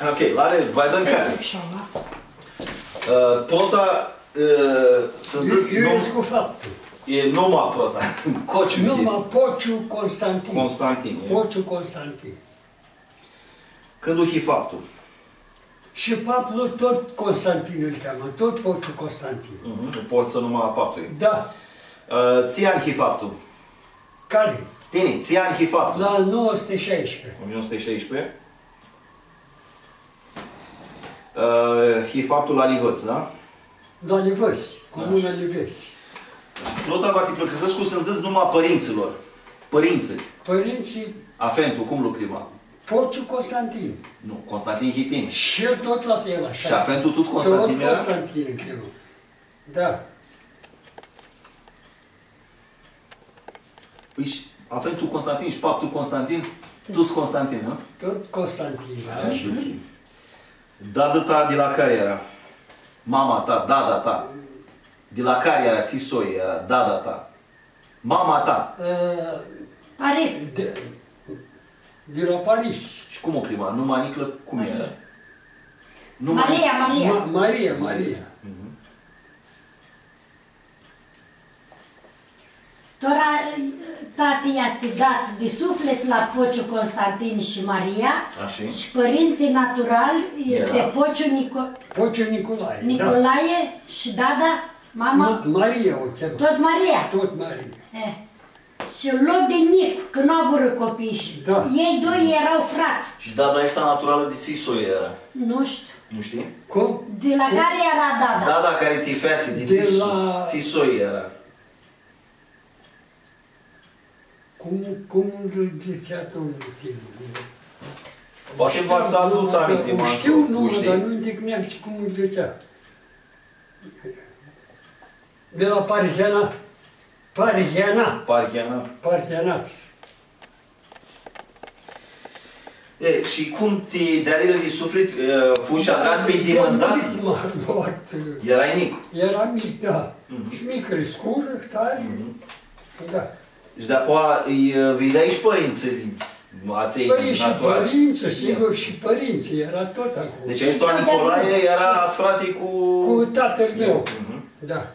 Ok, vai dăm care. Prota, să zici, eu cu faptul. E numai prota. Cociu. Numai Pociu Constantin. Constantin. Pociu Constantin. Când uhi faptul? Și papul tot Constantin îl cheamă, tot Pociu Constantin. Nu pot să numai faptul. Da. Ți ani faptul? Care? Tine, ți ani faptul? La 916. 1916. Faptul la Livăț, da? La Livăți, comuna Livăți. Prota va te plăcăzesc cu să-mi zici numai părinților. Părinții. Părinții... Afentul, cum l-o clima? Pociu Constantin. Nu, Constantin Hitin. Și el tot la fel, așa. Și afentul tot Constantin era? Tot Constantin, chemă. Da. Păi afentul Constantin și paptul Constantin, tu-s Constantin, nu? Tot Constantin, da? Dada ta de la care era? Mama ta, dada ta. De la care era? Țisoi era, dada ta. Mama ta. Paris. De la Paris. Și cum o clima? Numai Niclă, cum era? Maria. Tora tati este dat de suflet la Pociu Constantin și Maria. Așa. Și părinții naturali este Pociu Nicolae. Nicolae și dada, mama? Maria o cheamă. Tot Maria? Tot Maria. Și loc de Nicu, că nu au vrut copii. Da. Ei doi erau frați. Și dada asta naturală de Țisoi era. Nu știu. Nu știi? Cum? De la care era dada? Dada care te feață, de Țisoi era. Cum zicea domnul filmul? Poate v-ați adus aminte, știu, dar nu îndecneam și cum îl zicea. De la Parhianați. Și cum te dea de suflet, fugi adrat pe dimândat? Erai mic? Era mic, da. Și mic crescură, tare. Da. Și de-apoi îi vedeai și părinții? Păi și părinții, sigur, și părinții, era tot acolo. Deci Istoa Nicolae era frate cu... Cu tatăl meu, da.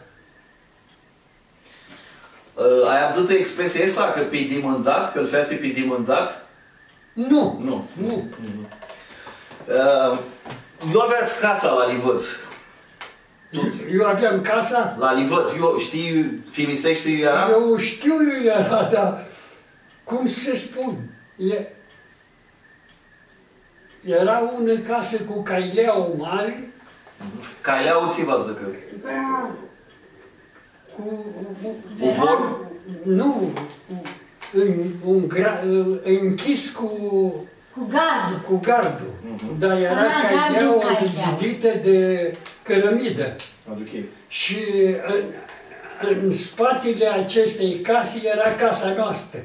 Ai auzit expresia asta, că pe dimândat, că îl feați pe dimândat? Nu. Eu aveați casa la Livăț. Eu aveam casa? La Livăț. Eu știi, Fimisești era? Eu știu, era, dar cum se spun? Era una casă cu caileau mare. Caileau ți vă zică? Cu... Ubor? Nu, închis cu... Cu gardul. Cu gardul. Dar era caileau zidită de cărămidă. Și în spatele acestei case era casa noastră.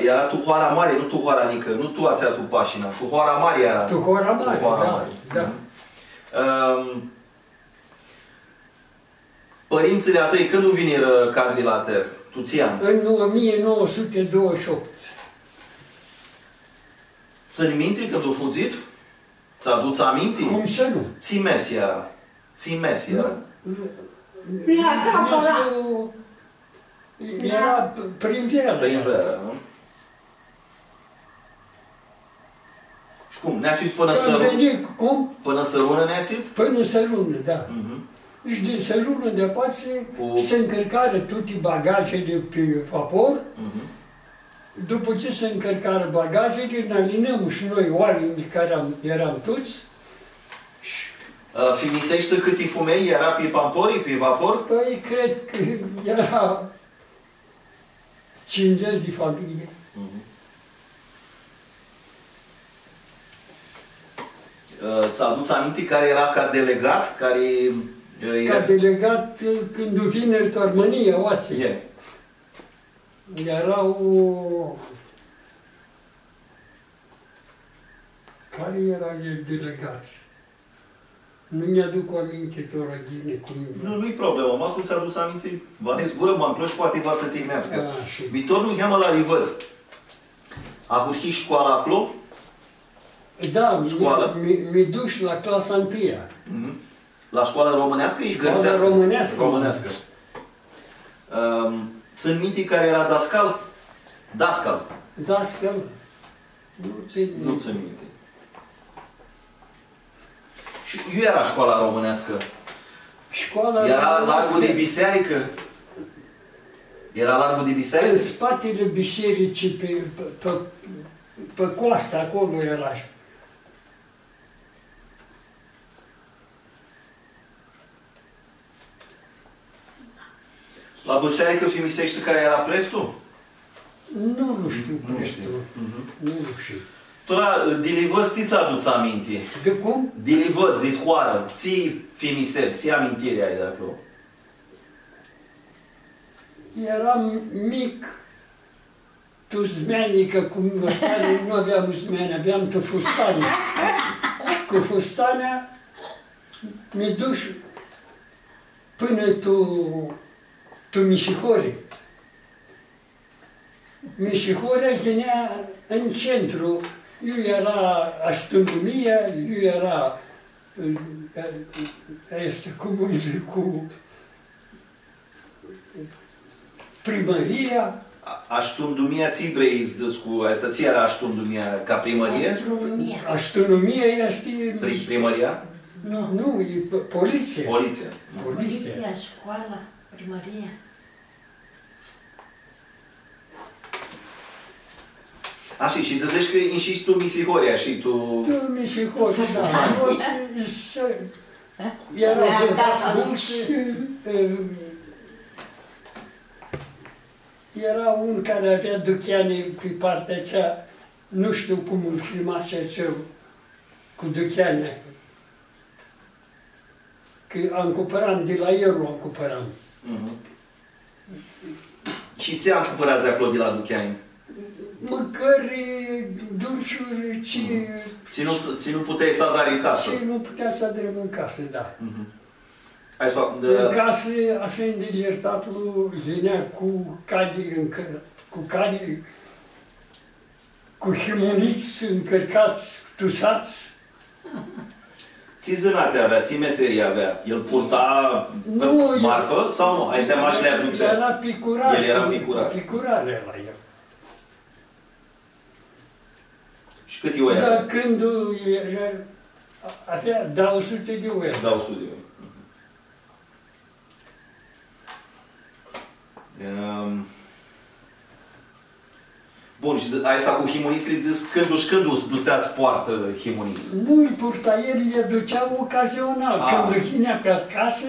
Era Tuhoara Mare, nu Tuhoara Nică, nu tu ați tu pașina, Tuhoara Mare era. Tuhoara Mare, da. Părinții tăi, când nu viniră cadri la ter? Tu ți ani? În 1928. Ți-mi minte când au fugit? Ți-aduți aminte? Cum să nu? Țimes era. Țimes era. Era prin veră. Prin veră, nu? Și cum? Ne-a sit până să... Cum? Până să lună ne-a sit? Până să lună, da. Și din să lună de apace se încărcară toate bagajele pe vapor. După ce se încărcară bagajele, ne alinăm și noi oamenii care eram toți. Fimisești să câte fumei? Era pe pamporii, pe vapor? Păi, cred că era 50 de familie. Ți-aduți aminte care era ca delegat? Ca delegat când vine România, oații. Erau... Care erau delegați? Nu mi-aduc o aminte, Torăghine, cum... Nu-i problemă, mă ascult, ți-a adus aminte, v-a zis gură, m-am și poate v-ați să tignească. Viitor nu cheamă la Livăț. A hurhit școala acolo? Da, Școală? mi duci la clasa 1-a. La școala românească? Ești Școala gărțească? românească. Românească. Țin minte care era dascal? Dascal. Dascăl. Nu țin Nu țin minte. Și eu era școala românească. Școala Era românească, largul de biserică? Era largul de în biserică? spatele bisericii, pe coastă, acolo era. La biserică Fimisești care era preftul? Nu știu, Nu nu știu. știu. Nu știu. Tora, de Livăz ți-ți aduți aminte? De cum? De Livăz, de Tcoară, ții Fimisel, ții amintirea aia de acolo. Eram mic, tu zmeanică, cum nu aveam zmeane, aveam tu fustane. Cu fustanea mi duci până tu Misihore. Misihore venea în centru. Eu era astronomia, eu era cu primăria. Aștundumia ți vrei să cu asta, ți era aștundumia ca primărie? Astronomia. Astronomia este... Primăria? Nu, e poliție. Poliția. Poliție. Poliția, școala, primăria. Așa, și te zici că ești și tu Misihoria și tu... Tu Misihore, da. Erau mulți. Era un care avea ducheane pe partea cea, nu știu cum îl chema cel cu ducheane. Că am cumpărat, de la el am cumpărat. Și ți-am cumpărat de acolo de la Ducheani? Mâncări, dulciuri, Ți nu puteai să adari în casă? Ce nu putea să adrem în casă, da. În casă, afendele iertatul venea cu cadii, cu himuniți încărcați, tusați. Ți zânate avea, ți meserie avea. El purta marfă sau nu? Astea mașinile a Bruxelles. Era picurar. El era picurar. Picurar era el. Și cât eu era? Dar când avea 200 de euro. 200 de euro. Bun, și asta cu himuniți le zis când duțeați poartă himuniți? Nu îi purta, el le ducea ocazional. Când vinea pe acasă,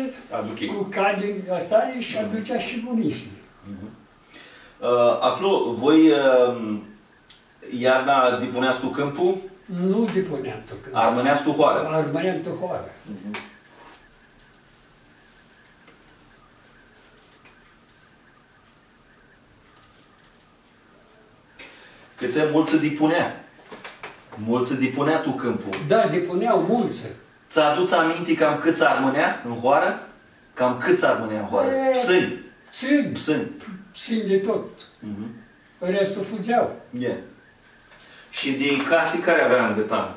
cu cadii atare și aducea himuniții. Acolo, voi iarna depuneați tu câmpul? Nu depuneam tu câmpul. Armâneați tu hoară? Armâneam tu hoară. Câți mulți se depunea? Mulți se depunea tu câmpul? Da, depuneau mulți. Ți-aduți aminte cam câți armânea în hoară? Cam câți armânea în hoară? Psâni? Psâni. Psâni de tot. Restul fugeau. Și de case care avea în Gătan?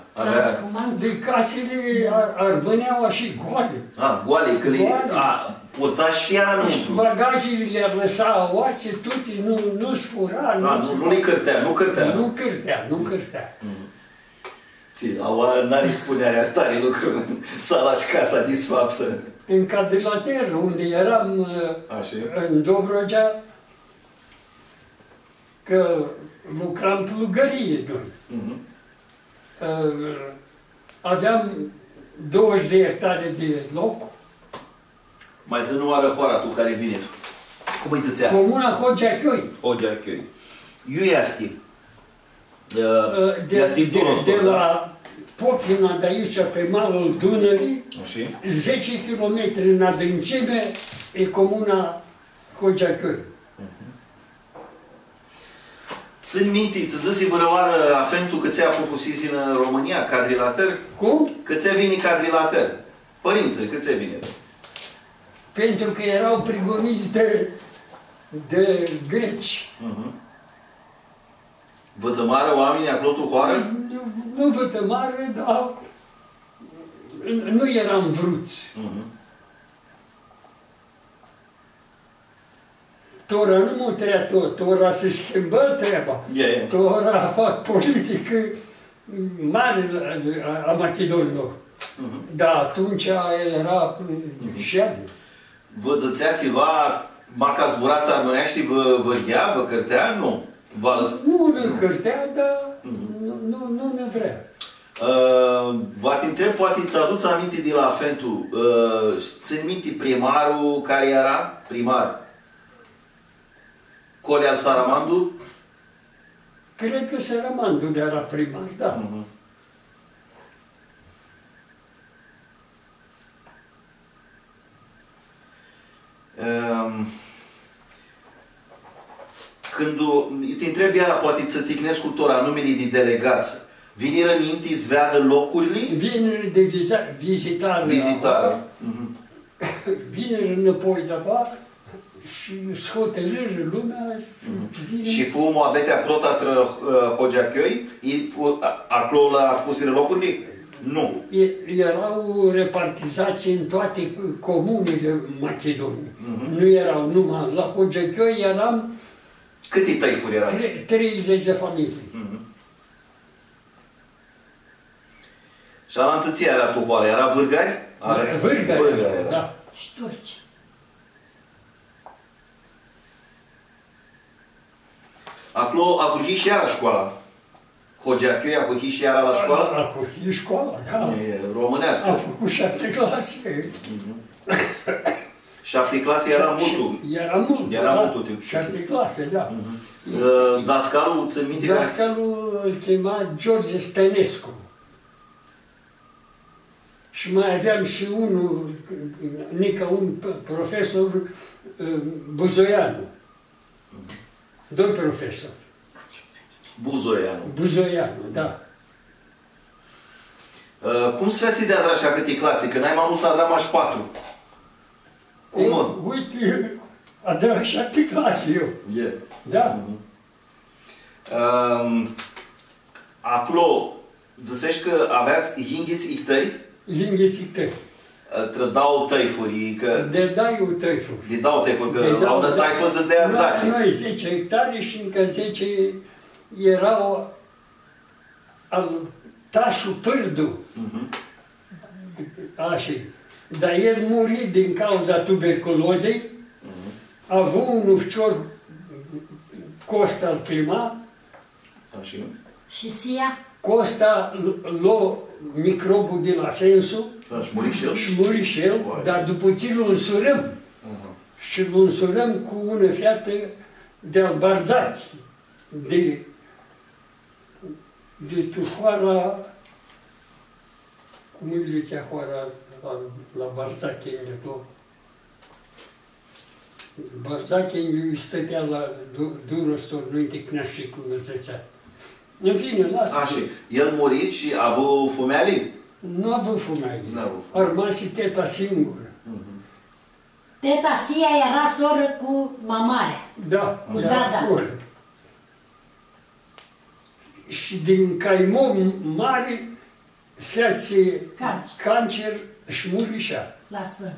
De casele armâneau și goale. Goale, că le purta și țiara și bagajele le lăsa oace, toate, nu-și fura. Nu le cârtea, nu cârtea. Nu cârtea. N-are spunerea tare lucru. Sala și casa disfaptă. În Cadrilater, unde eram în Dobrogea, că lucram plugărie noi. Aveam 20 de hectare de loc. Mai zi nu oară hoara tu care vine tu. Cum îi țățea? Comuna Hogea-Chioi. Hogea-Chioi. Eu iasti. De la Popina de aici, pe malul Dunării, 10 km în adâncime, e comuna Hogea-Chioi. Țin minte, ți zis vă oară afentul că ți-a pufusiți în România, cadrilater? Cum? Că ți-a vine cadrilater. Părinții, că ți-a vine? Pentru că erau prigoniți de greci. Vătămară oamenii acolo tu hoară? Nu vătămare, dar nu eram vruți. Tora nu mă trea tot, tora se schimbă treaba. Tora a fost politică mare a Macedonilor. Dar atunci era șeabă. Vă zățea ceva, maca zburața armâneaștii vă ghea, vă cărtea? Nu. Nu ne cărtea, dar nu ne vrea. Vă întreb, poate ți aduți aminte de la Fentu, țin minte primarul care era? Primar. Coleal Saramandu? Cred că Saramandu era primar, da. Când te întreb iară, poate să ticnesc cu tora numele de delegați, viniră minte să vadă locurile? Vineri de vizitare. Vineri înapoi de apă și scotelâri lumea. Și fumul avetea protat Hogeachioi? Acolo a spus locurile? Nu. Erau repartizați în toate comunele Macedoniei. Nu erau numai la Hogeachioi, eram... Câte tăifuri erați? 30 de familii. Și la înțăția era tuhoale, era vârgari? Vârgari, da. Și turci. Acolo a curgit și iară școala. Hogeachioi a curgit și iară la școală? A curgit școala, da. E românească. A făcut 7 clase. 7 clase era multul. Era mult, era da. multul. 7 clase, da. Dascalul, ți-mi minte? Dascalul îl chema George Stănescu. Și mai aveam și unul, un profesor, Buzoianu. Doi profesori. Buzoianu, da. Cum să-ți dea așa câte clase? Că n-ai mai mult să adama și 4. Cum mă? Uite, a dat 7 clase eu. Da. Acolo, zicești că aveați hinghiți ictări? Hinghiți ictări. Trădau tăifuri, că... De dau tăifuri. De dau tăifuri, că au de taifă să dea zații. Noi 10 hectare și încă 10 erau al Tașu Pârdu. Așa. Dar el muri din cauza tuberculozei. A avut un ufcior, Costa îl clima. Așa. Și Sia? Costa lua microbul de la Fensu. Și muri și el? Și muri și el, dar după ce îl însurăm. Și îl însurăm cu una fiată de-al Barzachi. De tufoara, cum îi zicea hoara la Barzachi, Barzachi îi stătea la Durostor, nu-i tecnea și cum îl zățea. În fine, lasă. Așa, el muri și a avut fumealii? Nu a avut fumealii. A rămas și teta singură. Teta Sia era soră cu mamarea. Da, cu era soră. Și din Caimon mare, fiații cancer și murișa. Lasă.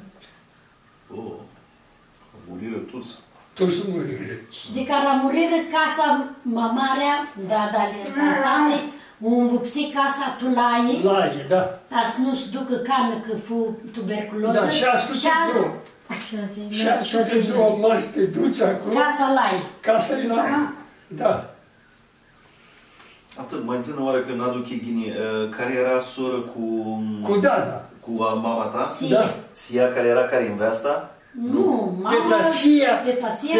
Muriră toți. Toți muriră. Și de care a muriră casa mamarea, ale tate, o învupsi casa Tulaie. Laie, da. Dar să nu-și ducă cană că fu tuberculoză. Da, și asta te ziua. Și asta te ziua, mas te duci acolo. Casa Laie. Casa e Laie. Da. Atât, mai țin oară când aduc Ghini, care era soră cu... Cu Dada. Cu mama ta? Sia. Da. Sia, care era care în Vesta? Nu, mama... Teta Sia. Teta Sia.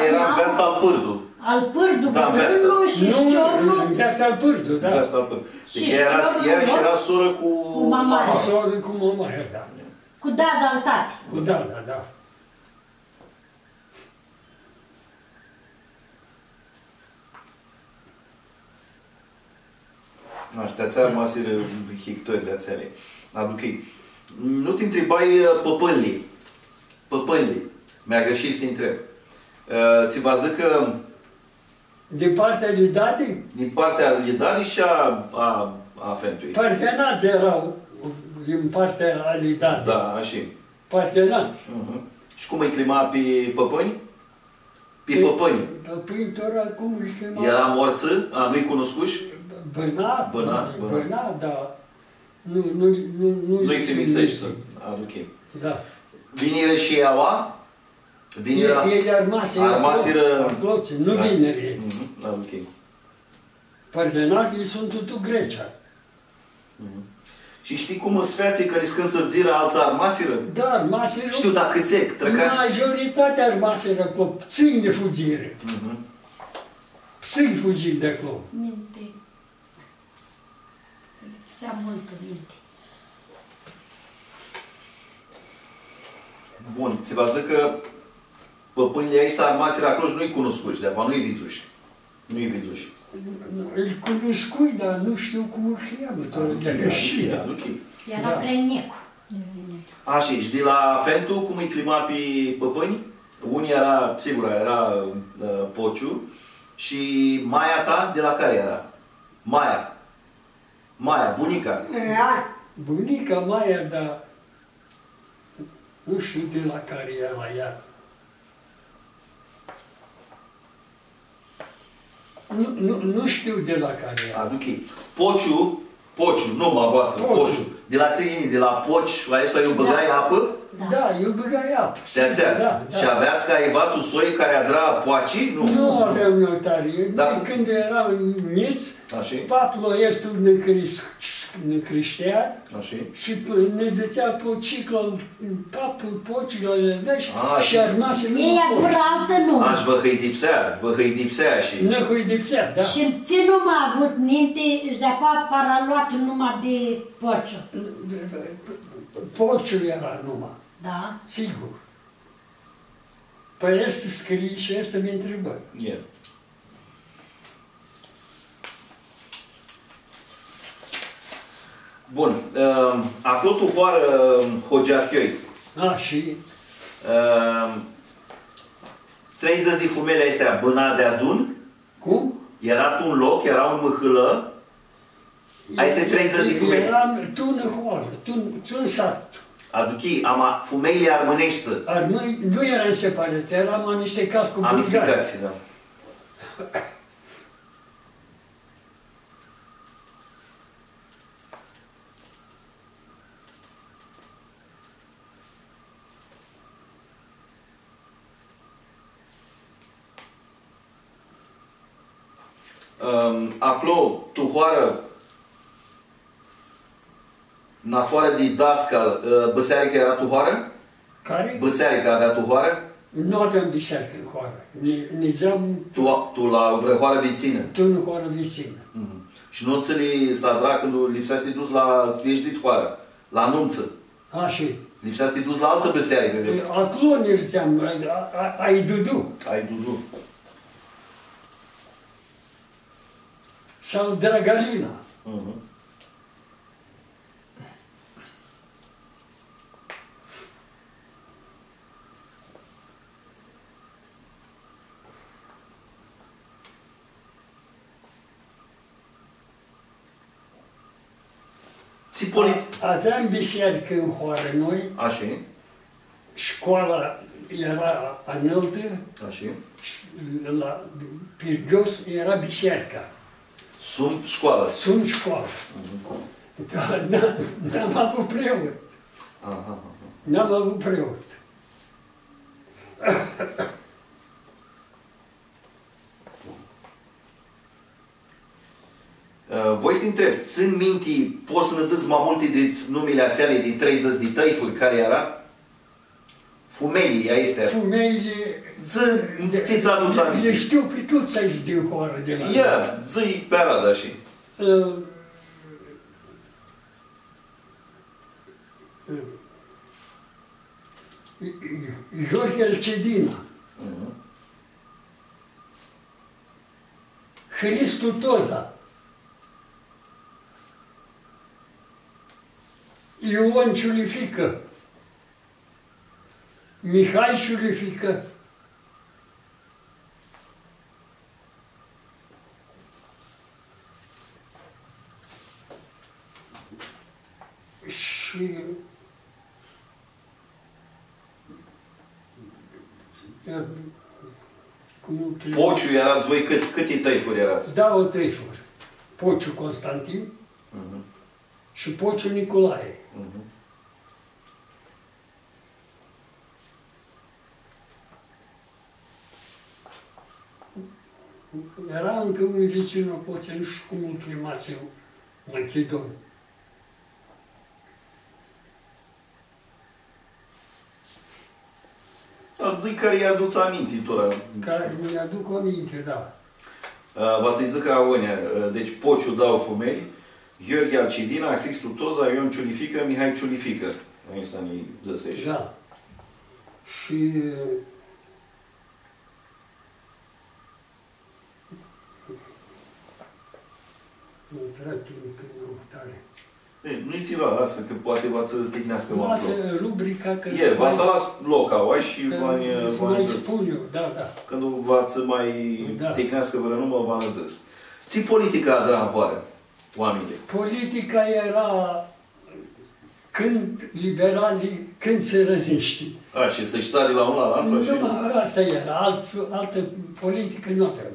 Era în Vesta al Pârdu. Al Pârdu, da, bătrânul și Ciorlu. În Vesta al Pârdu, da. În Vesta al Pârdu. Deci era Sia și era soră cu mama. Soră cu mama, da. Cu Dada al tati. Cu Dada, da. Aștia rămasire hectările ațele. Aduc ei. Nu te întrebai păpănlii. Păpănlii. Mi-a greșit să te întreb. Ți va zic că Din partea lui Dadi? Din partea lui Dadi și a fentului. Partenați erau din partea lui Dadi. Da, așa. Partenați. Și cum îi clima pe păpâni? Pe păpâni. Păpâni, cum îi chema? Era morță? Nu-i cunoscuși? Băna, dar nu-i trimisești să aduc. Da. Vinire și Iaua? Ei armaseră acolo, nu vinere. Ok. Partenații sunt totul Grecia. Și știi cum îți feații că îți când țărțiră alții armaseră? Da, armaseră. Știu, dar câțec, majoritatea armaseră acolo, țâni de fugire. Țâni fugiri de acolo. Minte. Lipsea multă minte. Bun, ți vă zic că păpânile aici armaseră acolo și nu-i cunoscuși, de acum nu-i vițuși. Nu-i vițuși. Îl cunoscui, dar nu știu cum îl cheamă. Era Prenecu. Așa, și de la Fentu, cum îi clima pe păpâni? Unii era, sigur, era Pociu. Și Maia ta, de la care era? Maia, bunica. Bunica Maia, dar nu știu de la care era ea. Nu știu de la care era. Ok. Pociu, numai voastră, Pociu. De la țăinii, de la Poci, la ăsta eu băgai apă? Da, eu băgai apă. Și aveați ca evatul soi care adra poacii? Nu aveam noi tare. Când eram miți, papul este necreștean și ne zicea pocicul, papul pocilor și armase. Ei avură altă nume. Aș vă hăidipsea și... Ne hăidipsea, da. Și ce nu m-a avut minte, și de-a paraluat numai de Pociu. Pociu era numai. Da. Sigur. Păi este scrie și este mi întrebări. Yeah. Bun. Acolo tu hoară Hogeachioi. Și? 30 de fumele astea bâna de adun. Cum? Era un loc, era un mâhâlă. Ai se 30 de fumele. Eram tu în hoară, tu în sat. Aduchi, fumeile armânești să. Nu eram separate, eram amestecați cu bulgari. Amestecați, da. Acolo, tuhoară, în afară de dascal, Băsearică era tuhoară? Care? Băsearică avea tuhoară? Nu aveam biserică în hoară. Tu la vrăhoară vițină? Tu în hoară vițină. Și nu ți-li s-a când lipsea să te duci să ieși de tuhoară, la anunță. Așa. Lipsea să te duci la altă băsearică. Acolo ne ziceam, ai Dudu. Ai Dudu. Sau Dragalina. Aveam biserică în hoară noi. Așa. Școala era înaltă. Așa. La Pirgos era biserica. Sunt școală. Sunt școală. Dar n-am avut preot. N-am avut preot. Voi să întreb, sunt minti, poți să ne zici mai multe de numele ațeale de 30 de tăifuri care era? Fumeile astea. Fumeile... Ți-ți aduți aminte? Le știu pe toți aici din hoară de la... Ia, zi pe arada și... Jorge Alcedina. Hristu Toza. Ion Ciulifică. Mihai Ciulifică. Și Pociu erați voi, câte tăifuri erați? Da, o tăifuri. Pociu Constantin și Pociu Nicolae. Era încă un vecin Opoțe, nu știu cum îl chemați eu, Machidon. Da, zic că îi aduți amintitura. Care mi-aduc aminte, da. V-ați zis că Aonia, deci Pociu Dau Fumeli, Gheorghe Alcidina, Cristu Toza, Ion Ciulifică, Mihai Ciulifică. Asta ne găsești. Da. Și nu tratini că nu tare. Nu-i țiva, lasă, că poate v-ați tehnească mă. Lasă rubrica că... V-ați las loc, auai, și mai spun eu, da, da. Când v-ați mai tehnească vreo numă, v-am zis. Ții politica, Adranavoară, oamenii. Politica era când liberalii, când sărăneștii. Și să-și sari la unul la altul? Nu, asta era, altă politică nu aveam.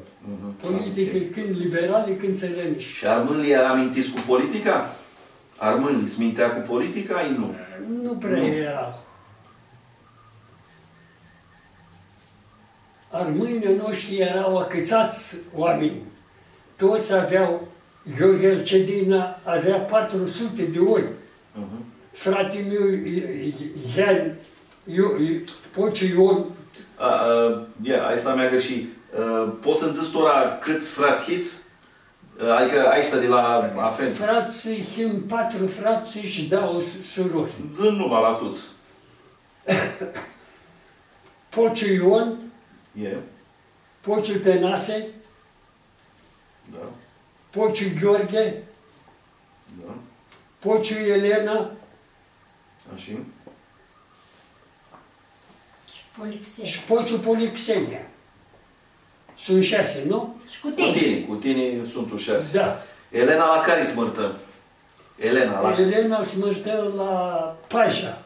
Politică când liberalii, când sărănești. Și armânlii era amintiți cu politica? Armânlii se mintea cu politica? Ei nu. Nu prea era. Armânii noștri erau acățați oameni. Toți aveau, Gheorghe Cedina avea 400 de oi. Fratele meu, Ian, Pociu Ion. Asta mi-a greșit. Poți să-mi zici tora câți frați hiți? Adică aici de la Afen. Frații, 4 frați și dau surori. Zând numai la toți. Pociu Ion, Pociu Tănase, Pociu Gheorghe, Pociu Elena și Pociu Polixenia. Sunt 6, nu? Și cu tine sunt 6. Da. Elena la care smărtă? Elena smărtă la Paja.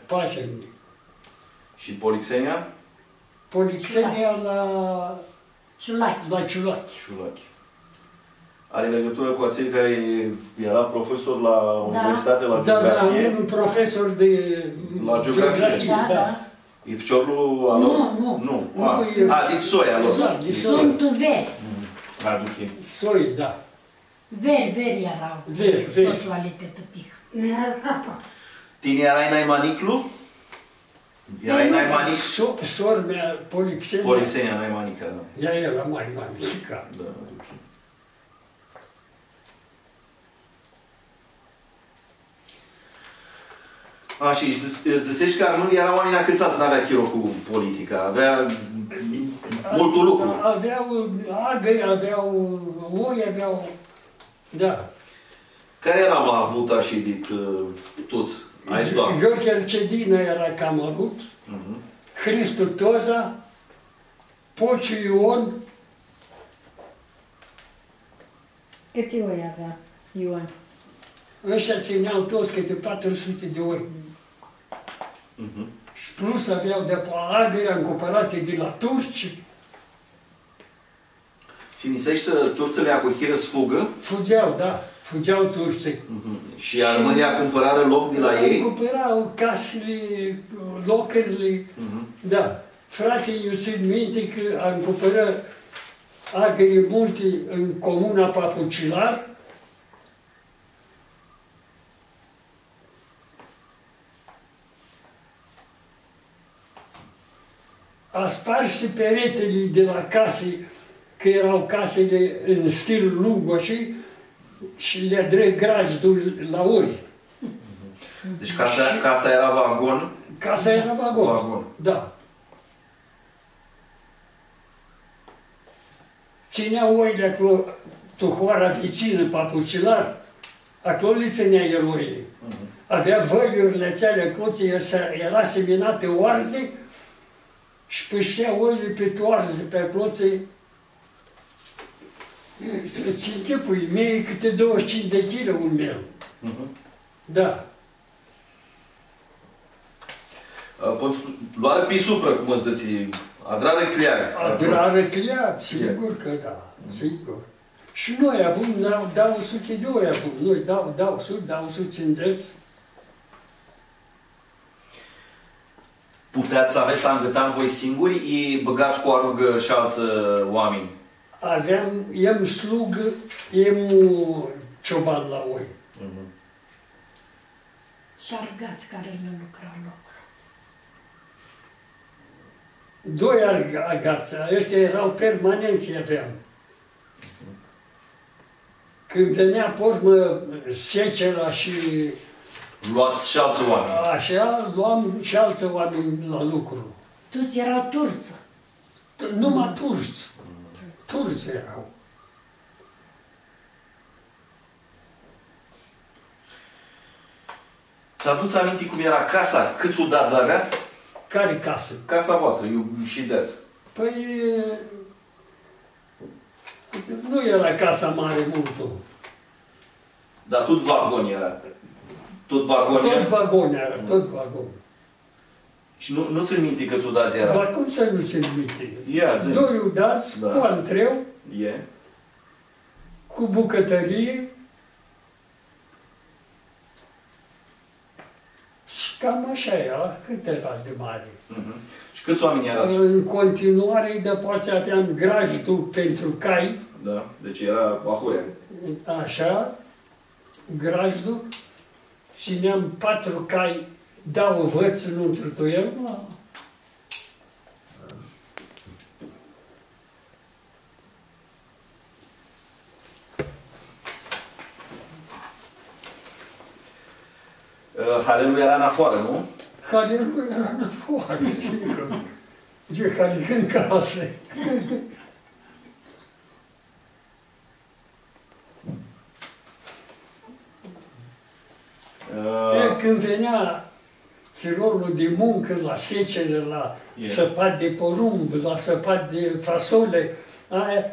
Paja. Și Polixenia? Polixenia la Ciulachi. Are legătură cu aței care era profesor la Universitate, la Geografie? Da, un profesor de Geografie. Da. E ficiorul alor? Nu. Deci soia lor. Sunt veri. Soi, da. Veri erau. Veri. Socialite tăpic. Tine erai Naimaniclu? Erai Naimanic? Sor mea, Polixenia. Polixenia, Naimanica, da. Ea era mai mică. Da, și zicești că armânii erau oameni acântați, n-avea chiro cu politica, avea multul lucru. Aveau agări, aveau oi, aveau... Da. Care era mai avut așa de toți? Gheorghe Cedina era cam avut, Cristu Toza, Pociu Ion. Câte oi avea Ion? Ăștia țineau toți câte 400 de ori. Și plus aveau de agări încumpărate de la turci. Finisești să turțele acuhiră să fugă? Fugeau, da. Fugeau turții. Și Armânia cumpărară loc de la ei? Cumpărau casele, locurile. Da. Frate, eu țin minte că am cumpărat agări multe în comuna Papucilar. A spars și peretele de la case, că erau casele în stil Lugoși, și le-a drept grajdul la oi. Deci casa era vagon? Casa era vagon. Da. Ținea oile acolo, tuhoara vecină, Papucilar, acolo le ținea el oile. Avea văiurile acelea, cloții, era seminate oarze și pășea oile pe toarze, pe cloții. Să-ți închipui, mie câte 25 de kg un mel. Da. Luare pisupră, cum îți ziți, adrare clear. Adrare clear, sigur că da, sigur. Și noi avem, dau 100 de ori avem, noi dau 100, dau 150. Puteți să aveți angătan voi singuri, îi băgați cu arugă și alți oameni? Am slugă, am cioban la oi. Și argați care le lucra locul. 2 argați, ăștia erau permanenți, aveam. Când venea pe urmă secera și Luați și alți oameni. așa, luam și alți oameni la lucru. Toți erau turți. Numai turci. Turci erau. Ți-aduți aminte cum era casa? Câți udați avea? Care casă? Casa voastră, și deți. Păi, nu era casa mare multul. Dar tot vagon era. Tot vagon Tot era? vagon era, tot vagon. Și nu ți-l minte câți udați era? Dar cum să nu ți-l minte? Ia, zi. 2 udați, Da. cu antreu, E. cu bucătărie. Și cam așa era, cât era de mare. Și câți oameni erați? În continuare, de poate aveam grajdul pentru cai, Da, deci era ahurea. așa, grajdul, țineam 4 cai, dau văț, nu întâltuiem. Halelul era în afară, nu? Halelul era în afară, sigur. De halel în casă. Când venea firolul de muncă, la secere, la săpat de porumb, la săpat de fasole, aia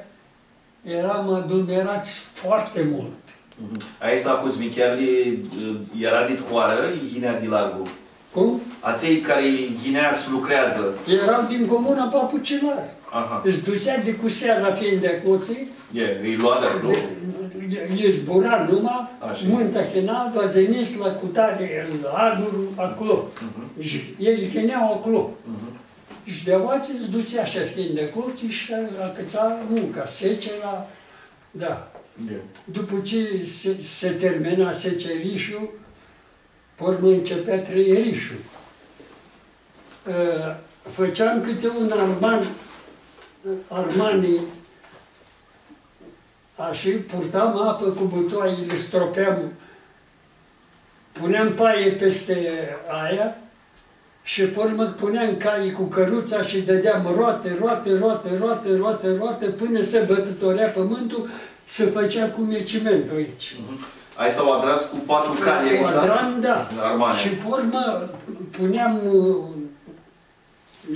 eram adunerați foarte mult. Aici s-a pus Micheli, era dit hoară, Ghinea de Largu. Cum? Acei care Ghineas lucrează. Erau din comuna Papucilar. Aha. Îți ducea de cu seara fiind de coții, Îi lua de acolo. e zbura numai, Așa. Mântahena, va zănis la cutare, în armurul, acolo. Și ei veneau acolo. Și de oață îți ducea așa fiind de coții și acăța munca, secera, da. După ce se termina secerișul, pe urmă începea trăierișul. Făceam câte un armanii, așa, purtam apă cu butoaie, le stropeam, puneam paie peste aia și pe urmă puneam caii cu căruța și dădeam roate, până se bătătorea pământul, se făcea cum e cimentul aici. Aici stau adrați cu 4 cali aici, Adran, da. în armane. Și pe urmă puneam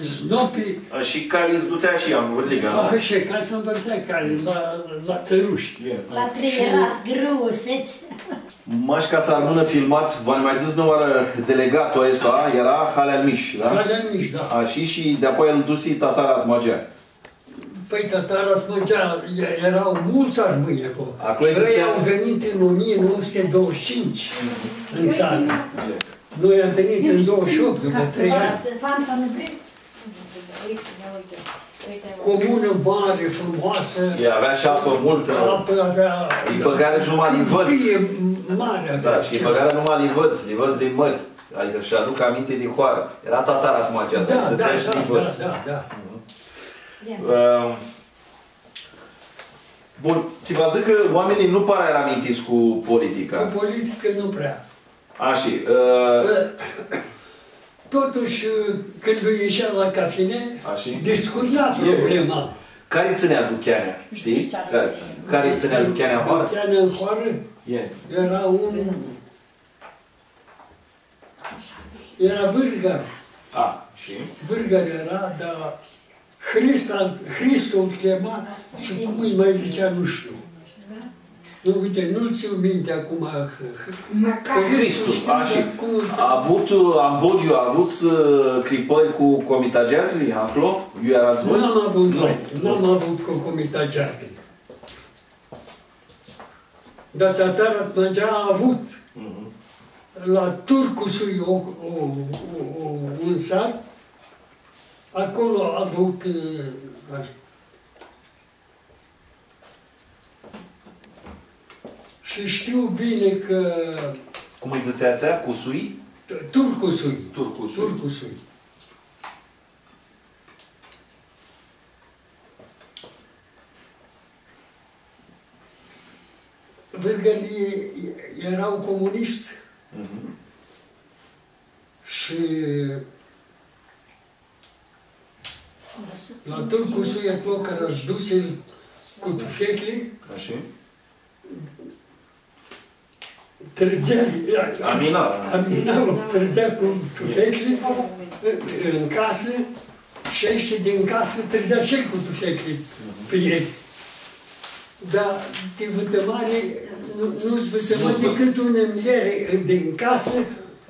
znopii. Și cali îți ducea și ea în vârligă, nu? Așa, ca să învârtea cali, la țăruși. La trăierat, grâu, seci. Mașca s-ar mână filmat, v-am mai zis oară delegatul ăsta, era Halel Miș, da? Halel Miș, da. Și de-apoi îl dusi Tatarat Magea. Păi Tatarat Magea, erau mulți armâni acolo. Ei au venit în 1925 în țară. Noi am venit în 28, după 3 ani. Comună mare, frumoasă. Ea avea și apă multă. Apă avea... Îi băgare numai livăți. Mare avea. Da, și îi băgare numai livăți din mări. Adică și aduc aminte de hoară. Era Tatarat Magea, dar zățea și livăți. Da. Bun, ți vă zic că oamenii nu pare amintiți cu politica. Cu politică nu prea. Așa. Totuși, când îi ieșea la cafine, discuta problema. Care ținea Ducheanea, știi? Care ținea Ducheanea afară? Ducheanea în afară era un... Era Vârgar. Și? Vârgar era, dar Hristul îl chema și cum îi mai zicea, nu știu. Nu, uite, nu-l țiu minte acum. Cristu, a avut, Ambodiu a avut cripări cu comitageazii acolo? Eu erați voi? N-am avut noi, n-am avut cu comitageazii. Dar Tatarat Magea a avut la Turcusui un sat, acolo a avut și știu bine că Cum îi ziceați? Cusui? Turcusui. Turcusui. Turcusui. Vârgălii erau comuniști și la Turcusui e plocă răzduse cu tufecle. Așa? Trăgea, Aminau. trăgea cu tufecle în casă și aici din casă trăgea și el cu tufecle pe ei. Dar de vâtămare, nu-ți vâtămă decât un emliere din casă,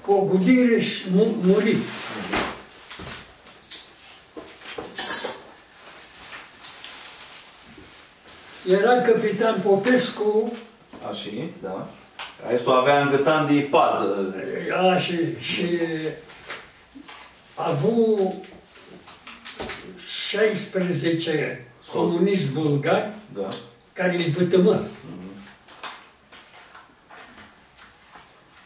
o gudire și muri. Era capitan Popescu. Așa, da. Asta avea în gâtan de pază. Și a avut 16 comuniști bulgari care îl vătămă.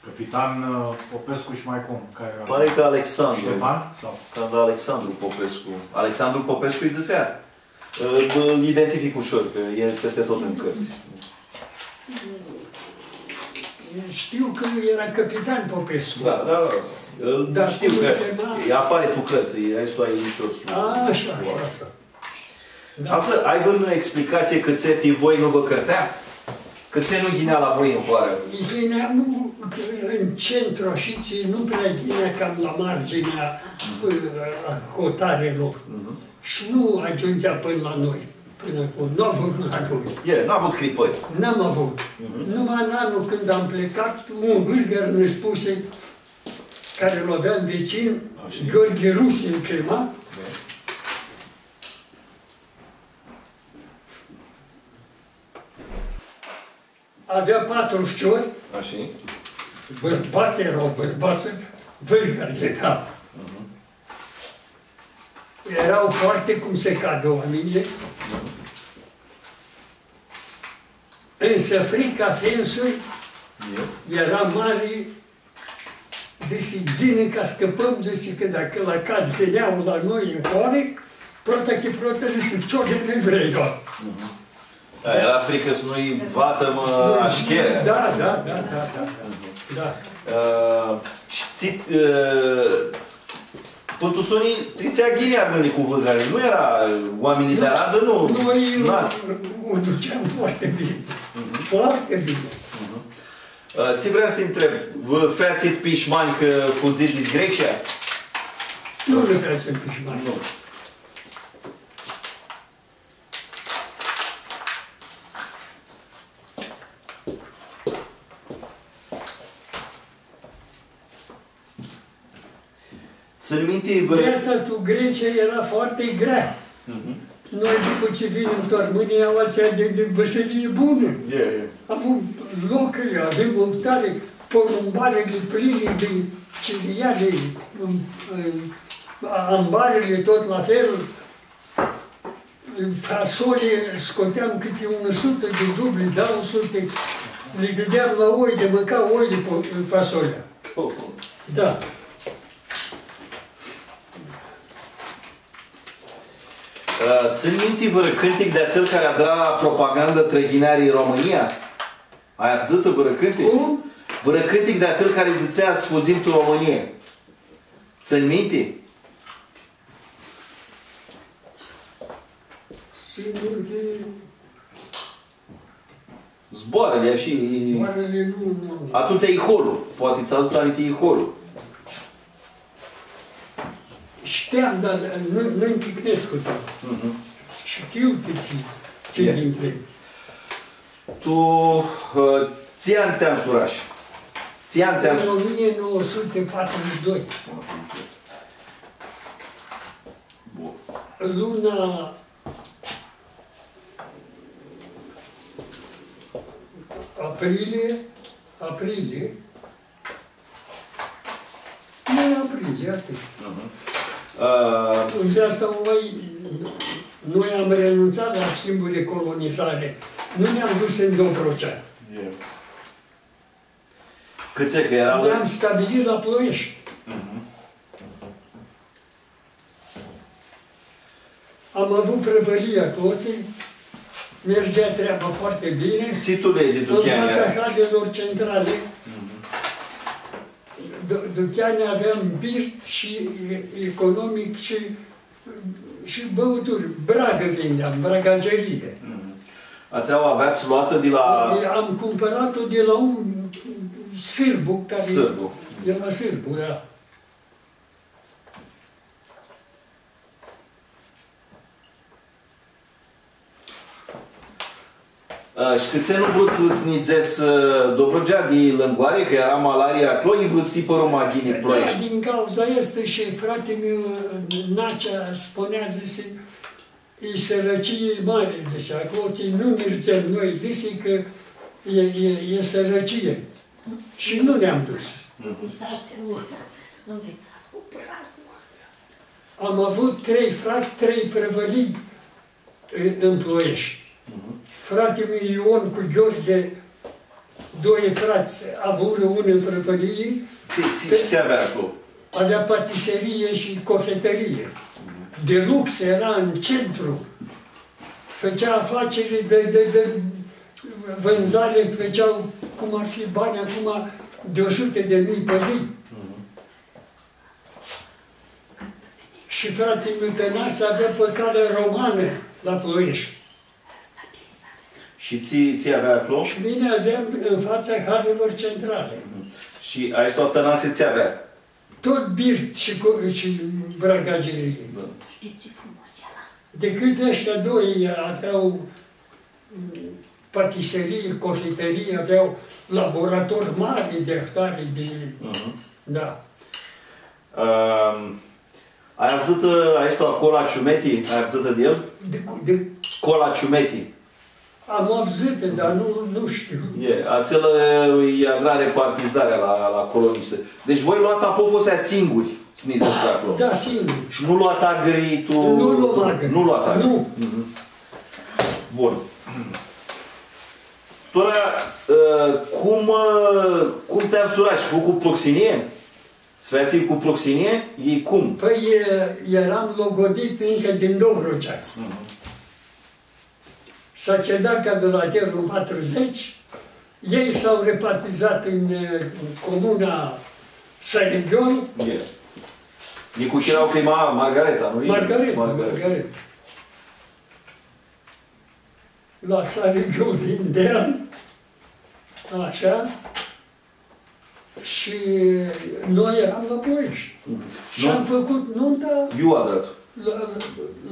Capitan Popescu și mai cum? Care era? Pare că Alexandru. Ștefan? Sau? Când Alexandru Popescu. Alexandru Popescu îi zicea. Îl identific ușor, că e peste tot în cărți. Știu că era capitan Popescu. Da. Știu că îi apare tu cărți, restul ai ușor. Așa. Ai vrut o explicație că țetii voi nu vă cărtea? Că ți nu ghinea la voi în vară? Ghinea în centru, și nu prea ghinea cam la marginea hotarelor. Și nu ajungea până la noi. Până acolo. Nu a avut la noi. N-a avut cripări. N-am avut. Numai în anul când am plecat, un bâlgăr ne spuse, care îl aveam vecin, Gheorghe Rus îl chema, avea 4 fciori, bărbați erau bărbați, vâlgări erau. Erau foarte cum se cade oamenii, însă frica fensului era mare, zice, bine ca scăpăm, zice, că dacă la caz veneau la noi în foare, prota, zice, fciorele vrei doar. Era frică să nu-i vată, așchere. Da. Și Pătusunii trițea ghinearmânii cu vâlgare. Nu era oamenii de aradă, nu. Noi o duceam foarte bine. Foarte bine. Ți vreau să te întreb, vă feați-t pișmani că fugiți din Grecia? Nu le feați în pișmani. Nu. Viața cu Grecia era foarte grea. Noi după ce vin în Tormânia, au aceea de băsărie bună. Avem locuri, avem optare, porumbarele pline de ciliare, ambarele tot la fel. Fasole scoteam câte 100 de duble, 200, le dădeam la oi, de mânca oile fasolea. Da. Țin minte vărăcântic de acel care a dat propagandă trăghinarii în România? Ai auzit vărăcântic? Cum? Vărăcântic de acel care zicea sfuzim tu Românie. Țin minte? Sigur de... Zboarele și... Zboarele nu... Atunci e holul. Poate ți aduți aminte e holul. Știam, dar nu împicnesc cu tot. Știu că ții dintre ei. Tu, ții ani te-am suraș. Ții ani te-am În 1942. Bun. Luna aprilie, atât. De asta noi am renunțat la schimbul de colonizare. Nu ne-am dus în Dobrogea. Câți că erau? Ne-am stabilit la Ploiești. Am avut prăvălia Cloții, mergea treaba foarte bine. Țitule de Ducheani. În fața halelor centrale, Ducheani aveam birt și economic și băuturi. Bragă vindeam, bragagerie. Aveați luată de la... Am cumpărat-o de la un sârbu, care... Sârbu. De la sârbu, da. Și câțenu vrut snițeți Dobrogea de Lângoare, că era malaria acolo, i vrut sipărul maghine Ploiești. Da, din cauza asta și frate meu, Nacea, spunea, zise, e sărăcie mare, zise, acolo nu ne rțem noi, zise că e sărăcie. Și nu ne-am dus. Am avut 3 frați, 3 prăvălii în Ploiești. Fratele meu Ion cu Gheorghe, 2 frați, avură unul în prăvălie. Ce avea acolo? Avea patiserie și cofetărie. De lux, era în centru. Făcea afaceri de vânzare, făceau cum ar fi bani acum de 100.000 pe zi. Și fratele meu Tănase avea păcală romană la Ploiești. Și ți avea acolo? Și mine aveam în fața halelor centrale. Și ai tot Tănase ți avea? Tot birt și bragagerie. Decât ăștia 2 aveau patiserie, cofetărie, aveau laborator mare de hectare de... Da. Ai văzut, ai stat Cola Ciumeti? Ai văzut de el? De Cola Ciumeti. am văzut, dar nu știu. Acela e avea repartizarea la coloniste. Deci voi luat apofosea singuri, snițeți acolo. Da, singur. Și nu luat agrii tu... Nu luam agrii. Nu luat agrii. Nu. Bun. Tora, cum te-am surat? Și cu proxinie? Sfeații cu proxinie? Ei cum? Păi eram logodit încă din Dobrogea. S-a cedat cadolaterul în 40, ei s-au repartizat în comuna Sarighiol. Nicu erau prima Margareta, nu? Margareta. La Sarighiol din Deal, așa, și noi eram la Ploiești. Și am făcut nunta... Eu a dat.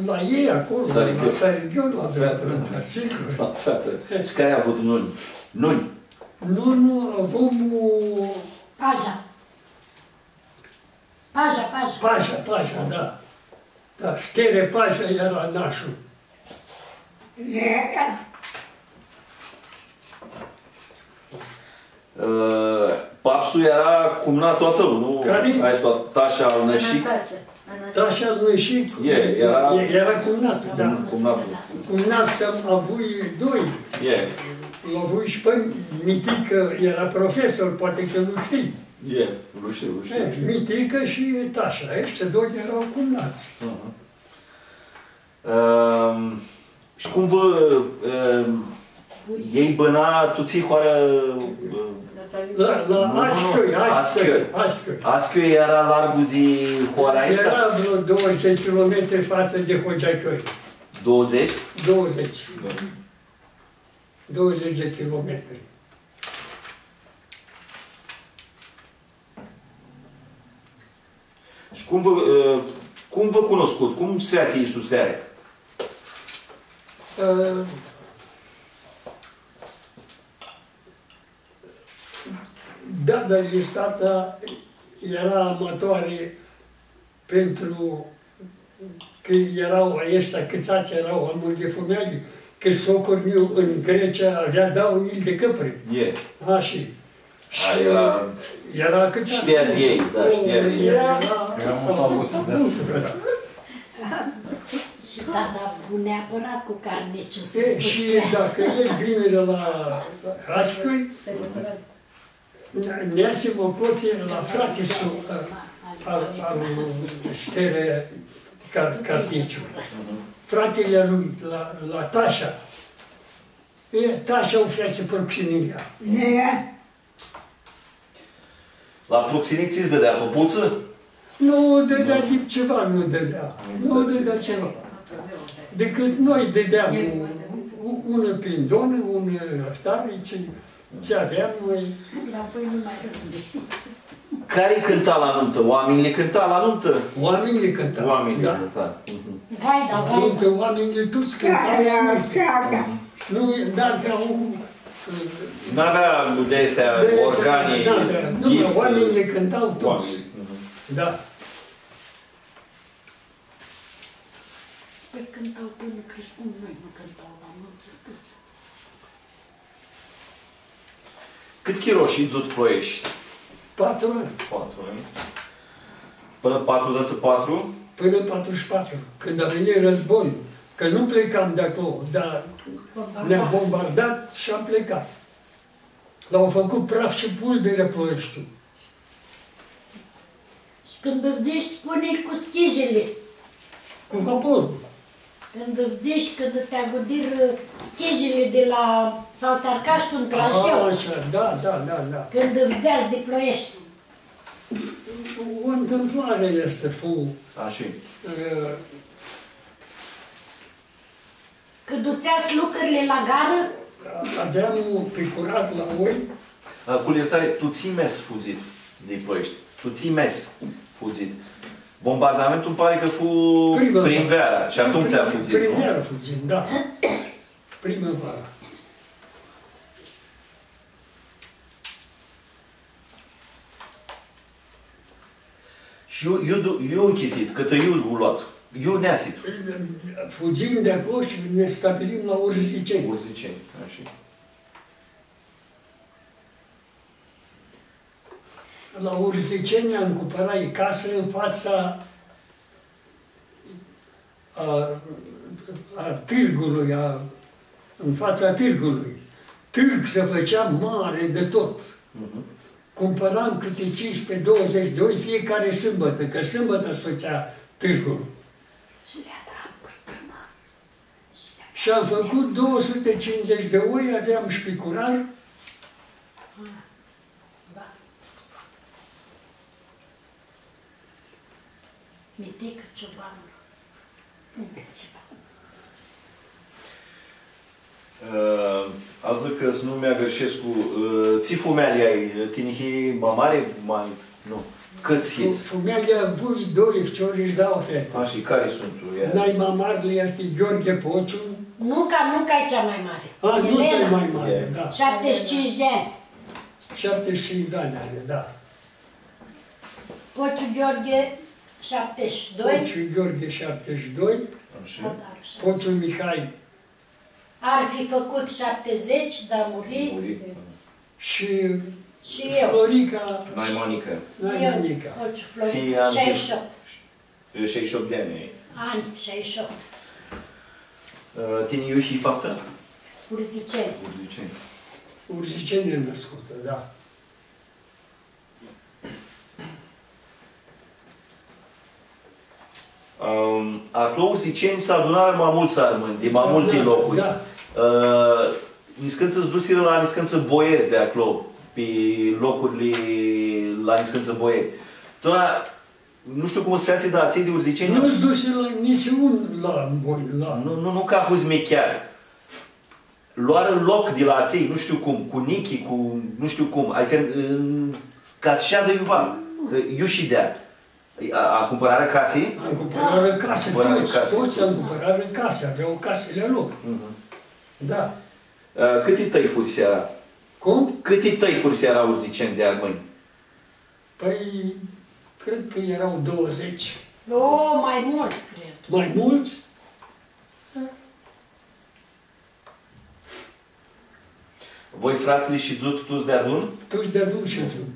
La ei acolo, la Sarighiol, avea nunta, sigur. La fată. Și care a avut nuni? Nuni? Nu, avem Paja, da. Da, Stere Paja era nașul. Papsul era cumnatul tău, nu? Care? Ai spus Tașa al Nășic? Tașa al Nășic era cumnatul, da. Cumnatul am avut 2. L-a avut și pe Mitică, era profesor, poate că nu știi. Nu știu. Mitică și Tașa, ăștia 2 erau cumnați. Și cum vă... ei băna, tu ții hoară... La Aschioi era largul de hoara asta? Era vreo 20 de kilometri față de Hogeacăi. 20? 20. 20 de kilometri. Și cum vă cunoscut? Cum sfeații Iisusere? Da, dar tata era amatoare pentru că erau ăștia câțați erau amul de fumeaghi, că socorniu în Grecia avea 2000 de căpri. Și era câțați. Știa de ei, da, știa de ei. Era Și tata neapărat cu carne ce și dacă el vine la Hascăi, Neasim Ocloție la frate al Stere Carticiu. Fratele lui, la Tașa. Tașa o face proximilia. La proximit ți-ți dădea păpuță? Nu dădea ceva, nu dădea. Nu dădea ceva. Decât noi dădeam ună pindonă, ună ăftare, ce aveam noi. Care cânta la nuntă? Oamenii cânta la nuntă? Oamenii cânta. Oamenii da. cânta. Gaida, La nuntă oamenii toți cântau la nuntă. Nu, n-avea de astea organe, nu, oamenii cântau toți. Da. Păi cântau până crescut, noi nu cântau la nunță. Cât chiroși zut ploiești? 4 ani. 4 ani. Până 4 dăță 4? Până 44, când a venit războiul. Că nu plecam de acolo, dar ne-a bombardat și am plecat. L-au făcut praf și pulbere Ploieștiul. Și când îți zici, spune-i cu schijele. Cu vaporul. Când îți zici, când te agudir schijele de la... sau te arcași tu în Crașeu. Așa, da. Când îți zeați de Ploiești. O întâmplare este, Așa. Când duceați lucrurile la gară, aveam un picurat la oi. Cu iertare, tu ții mes fugit din Ploiești. Tu ții mes fugit. Bombardamentul îmi pare că fu primăvara și atunci ți-a fugit, nu? Primăvara fugit, da. Primăvara. Și eu închisit, câtă eu luat. Eu neasit. Fugim de acolo și ne stabilim la Urziceni. Urziceni, așa. La Urziceni am cumpărat casă în fața a târgului, în fața târgului. Târg se făcea mare de tot. Cumpăram câte 15-20 de oi fiecare sâmbătă, că sâmbătă se făcea târgul. Și am făcut 250 de oi, aveam șpicurar. Mitică Ciobanul. Azi că să nu mi-a greșesc cu... Ți fumeali ai tinihi mamare? Nu. Câți hiți? Fumealia voi doi fciori își dau oferte. Așa, care sunt? N-ai mamarele este Gheorghe Pociu. Nu e cea mai mare. Nu cea mai mare, da. 75 de ani. 75 de ani are, da. Pociu Gheorghe 72. Pociu Gheorghe 72. Așa. Pociu Mihai. Ar fi făcut 70, dar a murit. Și eu. Florica. Naimonica. Naimonica. Pociu Florica. 68. 68 de ani. Ani, 68. Tine iuși faptă? Urziceni. Urziceni. Urziceni e născută, da. Acolo Urziceni s-a adunat mai mulți armâni, din mai multe locuri. Da. Niscânță-ți dusiră la Niscânță Boieri de acolo, pe locurile la Niscânță Boieri. Nu știu cum să fiați, dar ții de Urziceni? Nu-ți duce la niciun la Boieri. Nu ca Huzme chiar. Luară loc de la aței, nu știu cum, cu Nichi, cu nu știu cum, adică ca să șadă iuva, eu și dea. A cumpărat casei? Am cumpărat case, toți am cumpărat case, aveau casele lor. Da. Cât îi tăi furi seara? Cum? Câte tăifuri se erau, zicem, de armâni? Păi, cred că erau 20. O, mai mulți, cred. Mai mulți? Voi, frații și Zut, tu de adun? Toți de adun și Zut.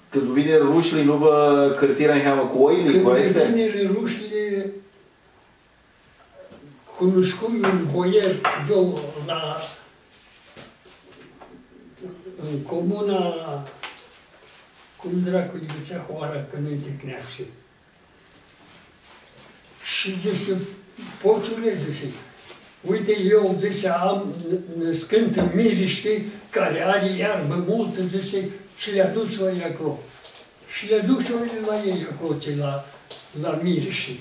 Când vine rușii, nu vă cârtirea în heamă cu oile, cu astea? Când vine rușile, cunoscui un boier, eu, în comuna, cum dracu zicea Hoara, că nu-i Tecneașe. Și zice, Pociule, zice, uite, eu, zice, am născând în Miriște, care are iarbă multă, zice, și le aduci oile acolo. Și le aduci oile la ei acolo, la Miriște.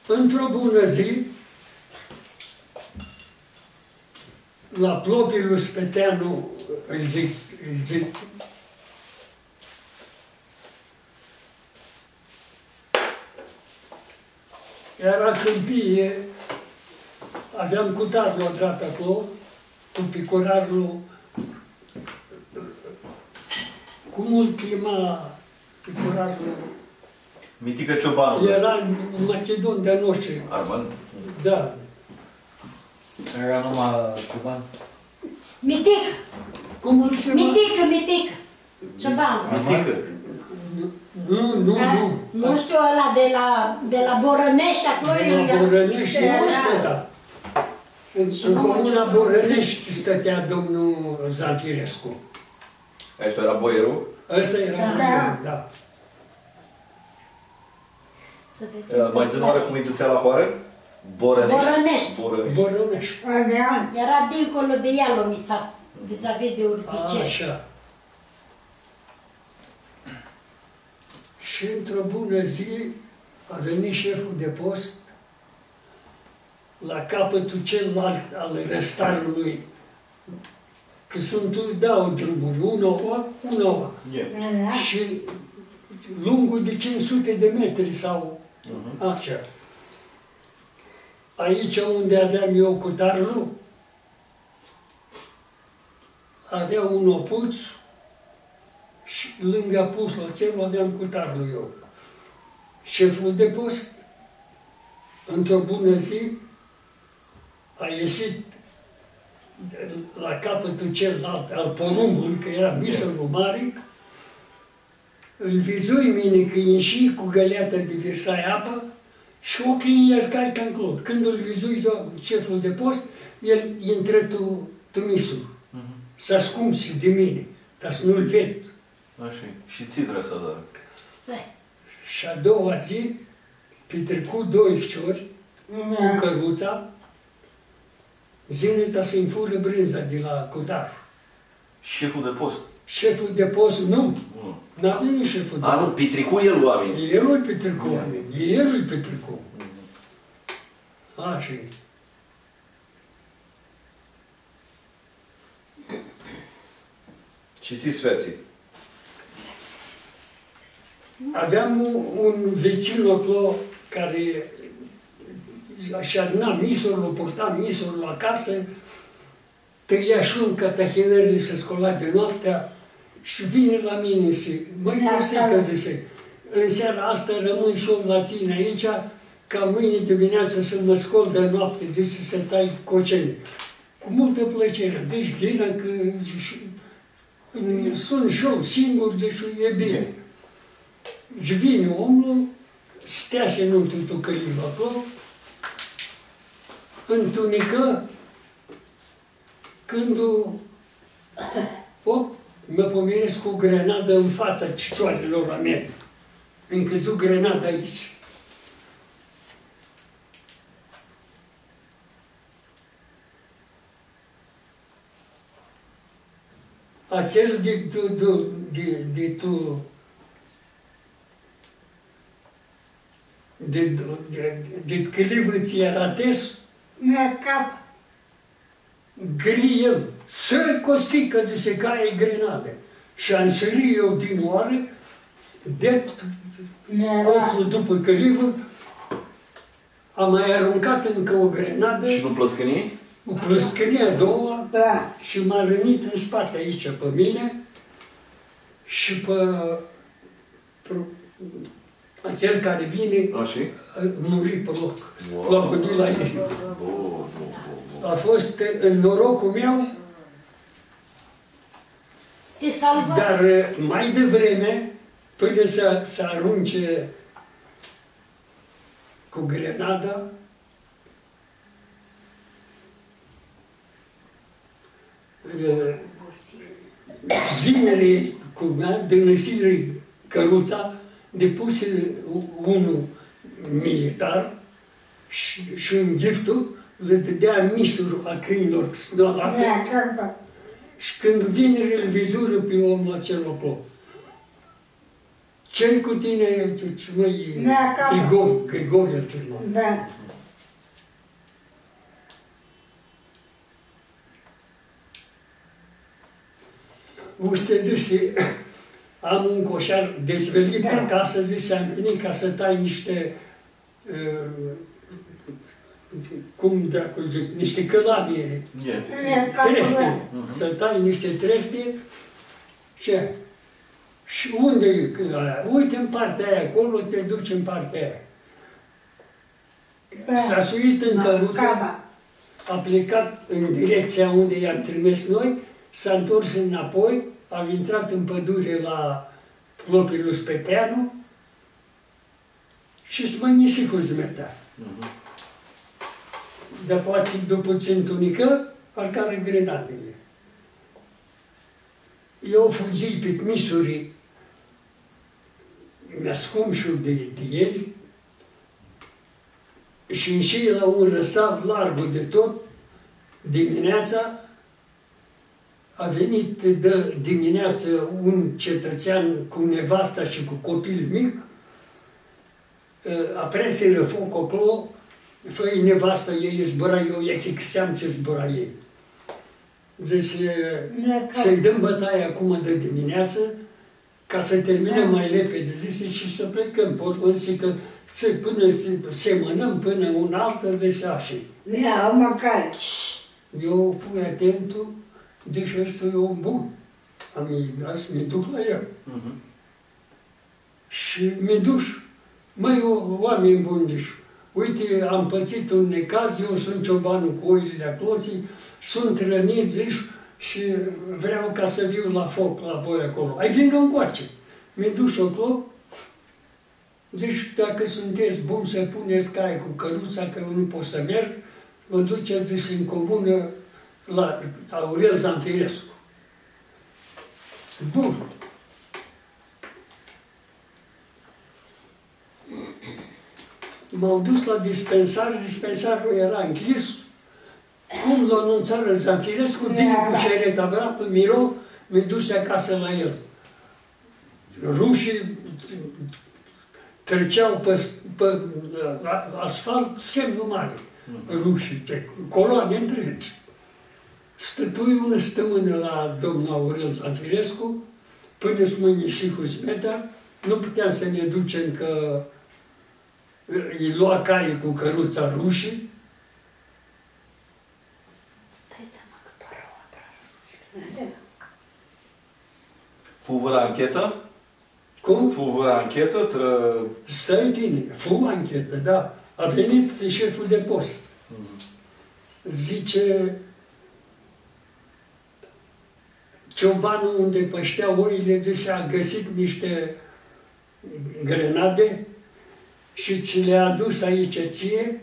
Într-o bună zi, la plopii lui Speteanu, îl zic, era câmpie, aveam cutarul odată acolo, cu picorarul, cum îl chema picorarul? Mitică Ciobanu. Era în Macedon de-a noștri. Arman? Da. Era numai Cioban? Mitic! Cum îl chema? Mitică! Ciobanu. Mitică? Nu. Nu știu, ăla de la Borănești, acolo De la Borănești, da. În comuna Borănești stătea domnul Zanfirescu. Asta era boierul? Ăsta era boierul, da. Mai țin oară cum îi zicea la Hoară? Borănești. Borănești. Era dincolo de Ialomița, vis-a-vis de Urzice. Așa. Și într-o bună zi a venit șeful de post la capătul celălalt al răstarului. Că sunt dau drumuri, una. Și lungul de 500 de metri sau așa. Aici unde aveam eu cutarul, avea un opuț și lângă pusul acela aveam cutarul eu. Șeful de post, într-o bună zi, a ieșit la capătul celălalt al porumbului, că era misorul mare, îl vizui mine că ieși cu găleata de virsai apă și ochii îi iercai ca încolo. Când îl vizui eu, șeful de post, el intră tumisul. S-a ascuns de mine, dar să nu-l ved. Așa. Și ți trebuie să doară. Stai. Și a doua zi, petrecut 2 fciori cu căruța, zilnița să-i fură brânza de la cutar. Șeful de post? Șeful de post nu. N-a venit șeful de post. Nu, Pitricu el oameni. El îl petrecu oameni. El îl petrecu. Așa. Și ți sfeții? Aveam un vecin acolo care și aduna misorul, purta misorul acasă, tăia șun catahinările să scola de noaptea și vine la mine și măi, Costică, zice, în seara asta rămân și eu la tine aici, ca mâine dimineață să mă scol de noapte, zice, să tai coceni. Cu multă plăcere. Deci, Ghina, că sunt și eu singur, deci e bine. Și vine omul, stea și în tutucăriv acolo, întunică, când mă pomenesc cu o grenadă în fața cicioarelor a mea. Îmi căzut grenada aici. Acel de câlivă ți era tes? Mi-a cap. gri el, să costică, zice, că e grenadă. Și am sărit eu din oare, de copul după cărivă, am mai aruncat încă o grenadă. Și nu plăscăni? O plăscănie a doua, Da. și m-a rănit în spate aici pe mine și pe acel care vine, Așa? muri pe loc. Wow. Crocodila ei. A fost în norocul meu, Te salvă. dar mai devreme, până să arunce cu grenada, vinere cu mea, de năsire căruța, depuse unul militar și în giftul le dădea misuri a câinilor snolate. Și când vinere îl vizură pe omul acela acolo. Ce-i cu tine, măi, Grigori îl chema. Da. Uite, zice, am un coșar dezvelit acasă, zice, am venit ca să tai niște, cum dracu zic, niște călamie, trestie, să tai niște trestie. Ce? Și unde e aia? Uite în partea aia, acolo te duci în partea aia. S-a suit în căruță, a plecat în direcția unde i-am trimis noi, s-a întors înapoi, a intrat în pădure la plopii lui Speteanu și s-a mănisit cu zmetea. Dar poate după ce întunică, arcară grenadele. Eu fugi pe misurii, mi-ascumșul de el și înșii la un răsav larg de tot, dimineața, a venit de dimineață un cetățean cu nevasta și cu copil mic, apreseră foc acolo, fă-i nevasta, ei zbura, eu ieșiseam ce zbura ei. Zice, să-i dăm bătaie acum de dimineață, ca să terminăm mai repede, zice, și să plecăm. Pot zice că până semănăm, până un altă, zice așa. Eu fui atentul, zice, ăsta e om bun. Mi duc la el. Și mi duci. Măi, oameni buni, zici, uite, am pățit un necaz, eu sunt ciobanul cu oile a cloții, sunt rănit, zici, și vreau ca să viu la foc la voi acolo. Ai vină încoace. Mi duci acolo, zici, dacă sunteți buni să puneți cai cu căruța, că eu nu pot să merg, mă duceți, zici, în comună la Aurel Zanfirescu. Bun. M-au dus la dispensar, dispensarul era închis. Cum l-a anunțat Zanfirescu, vine cu șereta vrea pe Miro, mi-a dus acasă la el. Rușii treceau pe asfalt semnul mare. Rușii, coloane întregi. Stătui una stămână la domnul Aurel Zanfirescu, până să mă ieși cu smeta, nu puteam să ne ducem că îi lua caii cu căruța rușii. Fu la anchetă? Cum? Fu la anchetă? Stai tine, fu anchetă, da. A venit șeful de post. Zice, ciobanul unde păștea oile, zice, a găsit niște grenade și ți le-a adus aici ție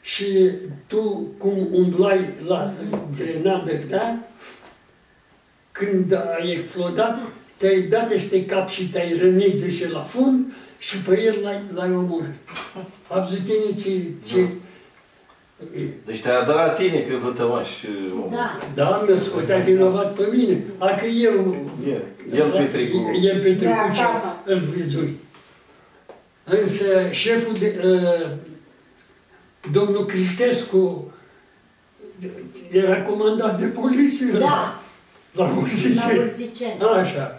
și tu, cum umblai la grenadă, da? Când a explodat, te-ai dat peste cap și te-ai rănit, zice, la fund și pe el l-ai omorât. A zis tine ce... Deci te-a dat la tine că vătămaș. Da. Da, mi-a scotea vinovat pe mine. A că el Petrecu ce îl vizui. Însă șeful, domnul Cristescu, era comandant de poliție Da. la Urziceni. La Urziceni. Așa.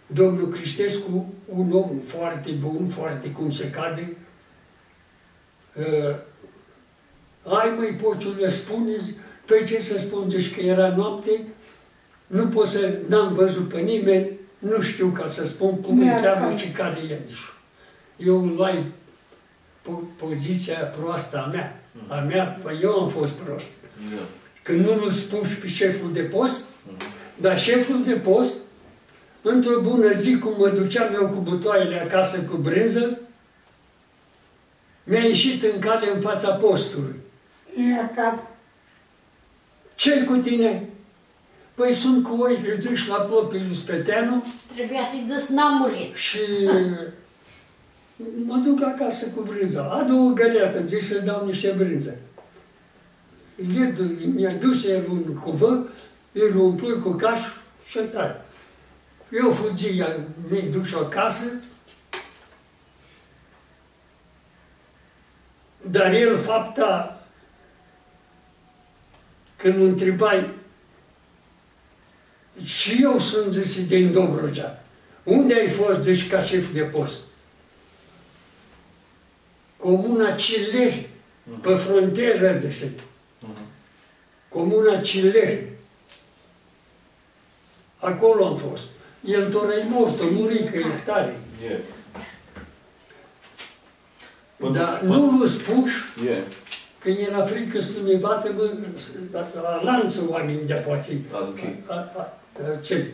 Domnul Cristescu, un om foarte bun, foarte cum se cade. Hai măi, pociule, spune-ți, păi ce să spun, zici că era noapte, nu pot să, n-am văzut pe nimeni, nu știu ca să spun cum îi cheamă și care e. Eu luai poziția proastă a mea, păi eu am fost prost. Când nu îl spuși pe șeful de post, dar șeful de post, într-o bună zi, cum mă duceam eu cu butoaiele acasă cu brânză, mi-a ieșit în cale în fața postului. Ce-i cu tine? Păi sunt cu oile, zici, la plopii lui Speteanu. Trebuia să-i dă snamurile. Și mă duc acasă cu brânza. Adu o găleată, zici să dau niște brânză. Mi-a dus el un cuvă, el o umplui cu caș și tai. Eu fugi, mi-i duc acasă, dar el, fapta, când îl întrebai, și eu sunt, zice, din Dobrogea. Unde ai fost, zici, ca șef de post? Comuna Cileri, pe frontieră, zice. Comuna Cileri. Acolo am fost. El tot-i most, murică, hectare. Dar nu l-a spus că era frică să nu-mi bată, la lanță oamenii de poații. Ce?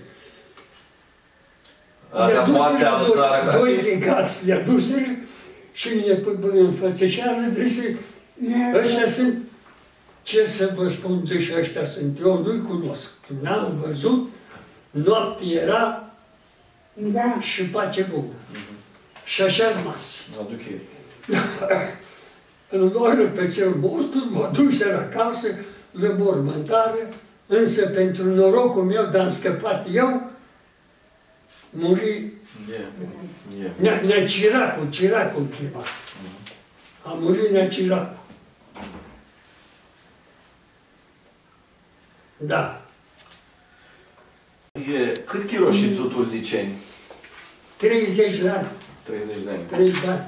Le-a dus doi legați, le-a dus și ne înfățeșeară, zice, ăștia sunt, ce să vă spun, zice, ăștia sunt, eu nu-i cunosc, n-am văzut, noapte era și pace bună. Și așa a rămas. Îl luară pe cel mortul, mă duseră acasă, la mormântare, însă pentru norocul meu, dar am scăpat eu, muri Neaciracul, Ciracul chema. A murit Neaciracul. Da. Cât chiroșiți Urziceni? 30 de ani. 30 de ani. 30 de ani.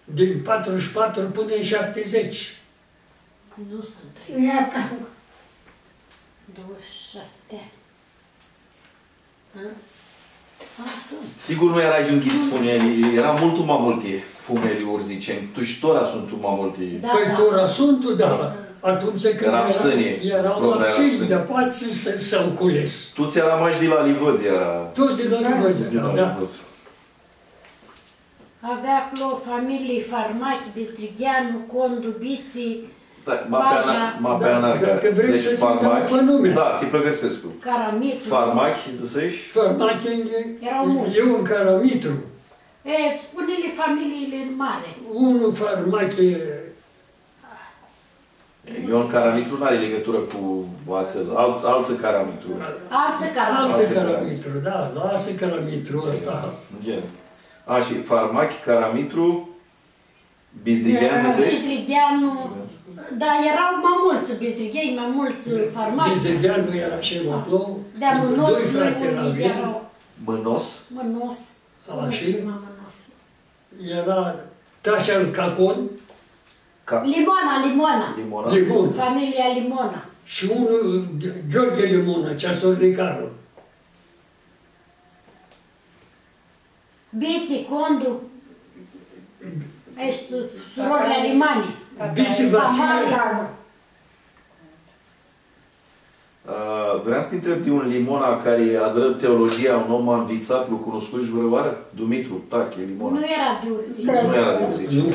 Din 44 până în 70. Nu sunt 30. 26 de ani. Sunt. Sigur nu era Iunghiț Fumeli, era mult mamulti Fumeli Urziceni. Tu și tora sunt mamulti. Da, Păi tora sunt, dar atunci când erau acei de pace s-au cules. Tu ți-era mai de la Livăț, era... Toți de la Livăț, da. Avea acolo familii Farmachi, Bistrigheanu, Condu, Biții, Dacă vrei să-ți dau pe nume. Da, te pregăsesc tu. Caramitru. Farmachi, zici? Farmachi, eu în Caramitru. Spune-le familiile mare. Unul Farmachi. Ion Caramitru nu are legătură cu alță Caramitru. Alță Caramitru, da, lasă Caramitru ăsta. Și Farmachi, Caramitru, Bistrigheanu, zici? Bistrigheanu, da, erau mai mulți Bistrigheni, mai mulți Farmachi. Bistrigheanu era și Măplou, doi frați erau. Mânos. Mânos. Era Tașan Cacon. Limona. Familia Limona. Și unul, Gheorghe Limona, ceasornicarul. Biții, Condu, ești surorile Limani. Biții Vasile. Vreau să te întreb de un Limona care a dat teologia, un om învițat, l-a cunoscut și vreo oară? Dumitru, Tache, Limona. Nu era de Urziceni. Nu era de Urziceni.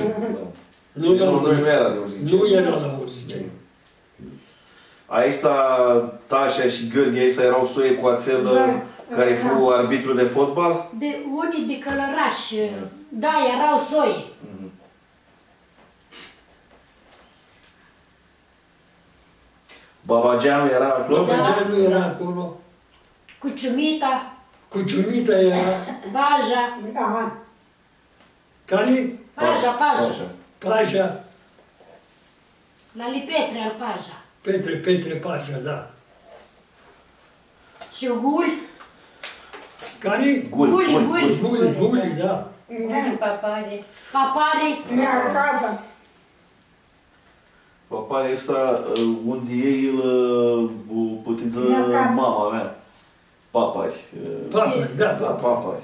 Nu era de Urziceni. Nu era la Urziceni. Aici Tașa și Gheorghe, aici erau soie cu ațel care fu arbitru de fotbal? Unii de Călăraș, da, erau soi. Babageanu era acolo? Babageanu era acolo. Cuciumita era. Paja. Care? Paja. Paja. La Lipetre al Paja. Petre Pacea, da. Și Guli. Care? Guli, da. Papare. Papare. Papare ăsta, unde ei îl putință mama mea. Papari. Papari, da, Papari.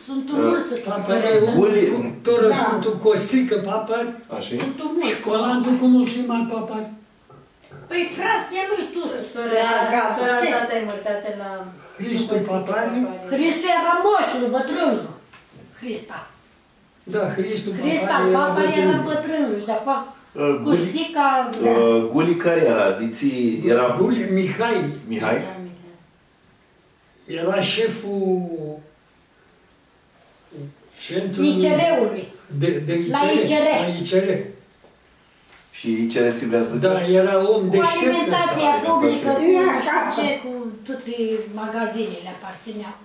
Sunt mulți. Papare, toră Sfântul Costică, Papari. Așa e? Sunt mulți. Și colantul cum îl chema Papari? Păi frastea lui tu. Sora tata e mortată la... Cristu Papari. Cristu era moșul, bătrânul. Crista. Da, Cristu Crista, Papari era papa era bătrân. bătrânul. Și după Costica... Guli care era? Diții era... Guli, Mihai. Mihai? Era șeful centrului ICR-ului. de ICR. La ICR. La ICR. Și ce țivlează? Da, era om Cu deștept alimentația ăsta. publică, cu nu știu ce, cu toate magazinele aparțineau.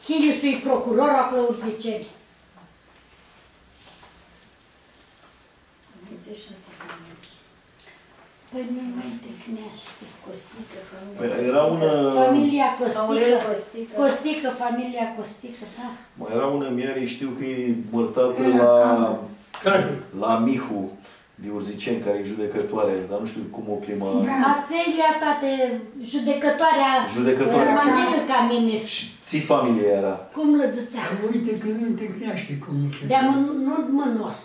Hilisul-i procuror acolo Urziceni. Păi nu mai tecnește. Era una... Familia Aurel Costică. Costică. Costică, familia Costică, da. Mai era una miare, știu că e mărtată Care? la Mihu de Urziceni, care e judecătoare, dar nu știu cum o chema. Ațelia, tate, judecătoarea, Judecătoarea. mai mică ca mine. Și ții familie era. Cum lăzățea? Uite că nu te crește cum îl chema. De-a nu mânos.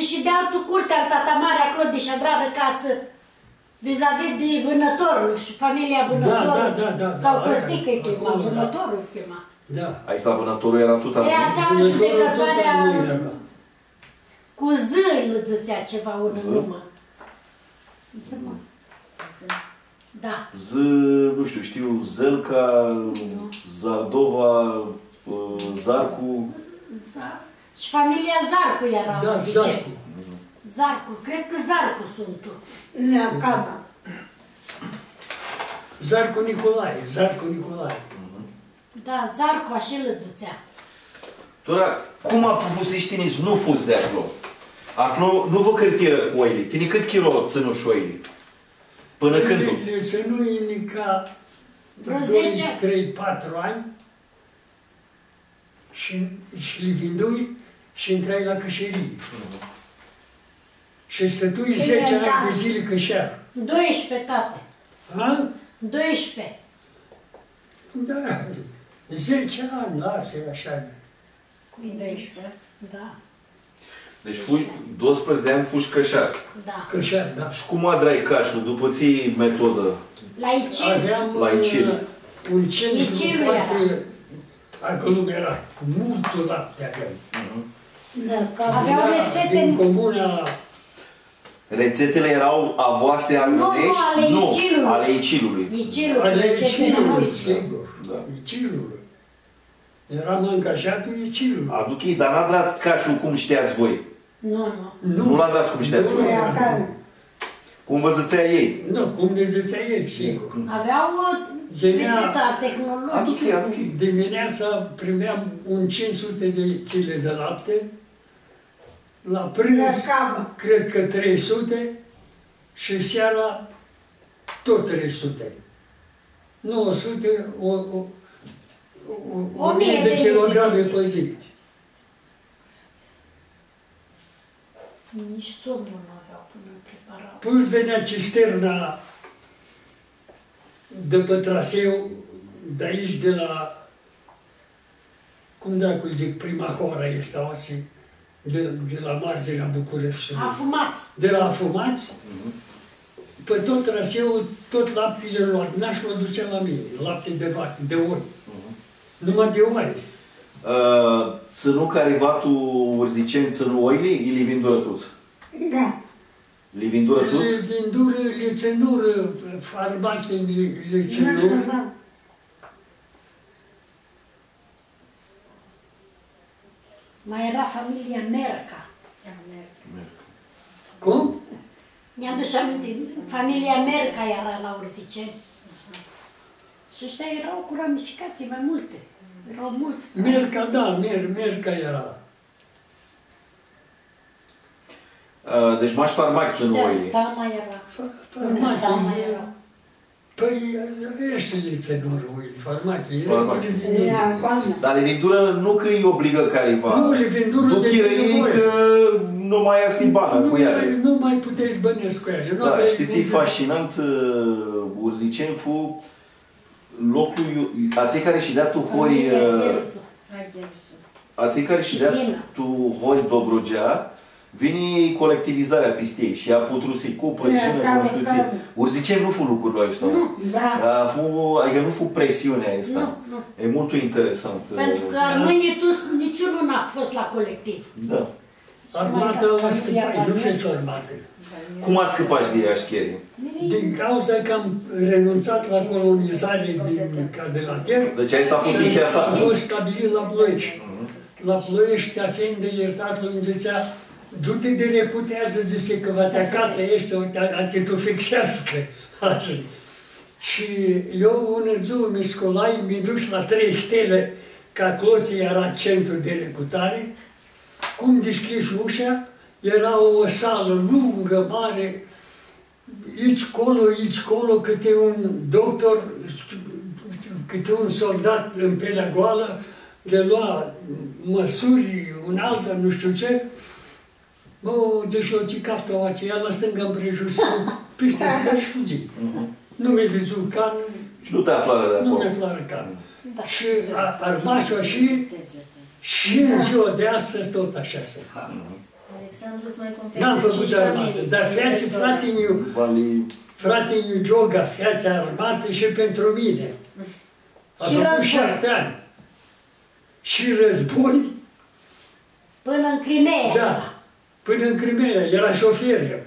Și de altul curte al tata mare acolo de șadravă casă, vis-a-vis de vânătorul și familia vânătorul. Da. Sau Aia, Costică îi chema, acolo, da. vânătorul îi chema. Da. Aici la vânătorul era tot Ea acolo. țeam Vânătorul judecătoarea tot nu era. cu Z lăzățea ceva în urmă. Înțeleg? Da. Nu știu, știu, Zelca, Zardova, Zarcu. Și familia Zarcu era, Da, zice. Zarcu. Zarcu, cred că Zarcu sunt tu. Zarcu Nicolae. Da, Zarcu așa lăzățea. Tora, cum a pufusiștinii nu fost de acolo? Acolo nu vă cărtieră cu oile. Tine cât kilo ținu și oile? Până când nu? Le să nu indica Vreo 2, 10. 3, 4 ani și le vindui și intrai la cășerie. Și stătui 10 ani de zile cășear. 12, tate. Ha? 12. Da, 10 ani, lasă așa. Cu 12. Da, Deci fui 12 de ani fuși cășar. da. Cășear, da. Și cum adrai cașul? După ții metodă? La Icil. Aveam La Icil. un centru Icil foarte... Acolo era multul lapte aveam. Aveau rețete. Din comuna... Rețetele erau a voastre armânești? ale Icilului. ale Icilului. Icilul, Ale rețetele Icilului, lui. sigur. Da. Icilului. Eram angajatul Icilului. Aduc ei, dar n-a dat cașul cum știați voi. Nu. Nu l-a dat cum știați Nu, voi. era- Cum vă zățea ei. Nu, cum ne zicea ei, sigur. Aveau rețeta tehnologică. Aduc ei. Dimineața primeam un 500 de kg de lapte, la prânz, cred că 300 și seara tot 300. 900, o 1000 de kilograme pe zi. Nici somnul nu aveau până preparau. Plus venea cisterna de pe traseu, de aici, de la, cum dracu zic, prima hora este auzi, de la marginea Bucureștiului. Afumați. De la Afumați, pe tot traseul, tot laptele lor, nașul o ducea la mine, lapte de vacă, de oi. Numai de oi. Ținu carivatul Urziceni, ținu oile, îi le vindură toți. Da. Le vindură toți? Le vindură, le ținură, farmacii le ținură. Mai era familia Merca. Cum? Mi-am dus aminte, familia Merca era la Urziceni. Și ăștia erau cu ramificații mai multe. Erau mulți. Merca, da, Merca era. Deci mași farmaci în oile. Stama era. Farmacii, păi ești liță în oile, farmacii, restul le vin. Dar levidură nu că îi obligă careva. Nu, levidură tu de chirăii că nu mai ia bană cu ele. Nu mai puteți bănesc cu ele. Da, știți, e fascinant Urziceni fu locul, aței care și dea tu hori, aței care și dea tu hori Dobrogea, vine colectivizarea pistei și a putru să-i cupă, și nu știu ție. Urziceni nu fu lucrurile astea. Adică nu fu presiunea asta. E mult interesant. Pentru că mâine tu niciunul n-a fost la colectiv. Da. Armata a scăpat, nu fece o armată. Cum a scăpat de Iașcheri? Din cauza că am renunțat la colonizare de la Ter. Deci asta a fost și am fost stabilit la Ploiești. La Ploiești, fiind de iertat, lui zicea, du-te de reputează, zice, că va te acață, ești a te tu fixească. Și eu, în ziua Miscolai, mi-i duc la 3 stele, că Cloții era centru de recrutare. Cum deschiși ușa, era o sală lungă, mare, aici colo, câte un doctor, câte un soldat în pelea goală, le lua măsuri, un altă, nu știu ce. Bă, deci eu țicaftă aceea la stânga împrejur, piste scă și fugi. Nu mi-e văzut can. Și nu te aflară de acolo. Nu mi-e aflară can. Și armașul și în ziua de astăzi tot așa se face. N-am făcut armată, dar fratele Gioga, fiața armată și pentru mine. A făcut 7 ani. Și război. Până în Crimea. Da, până în Crimea, era șofer el.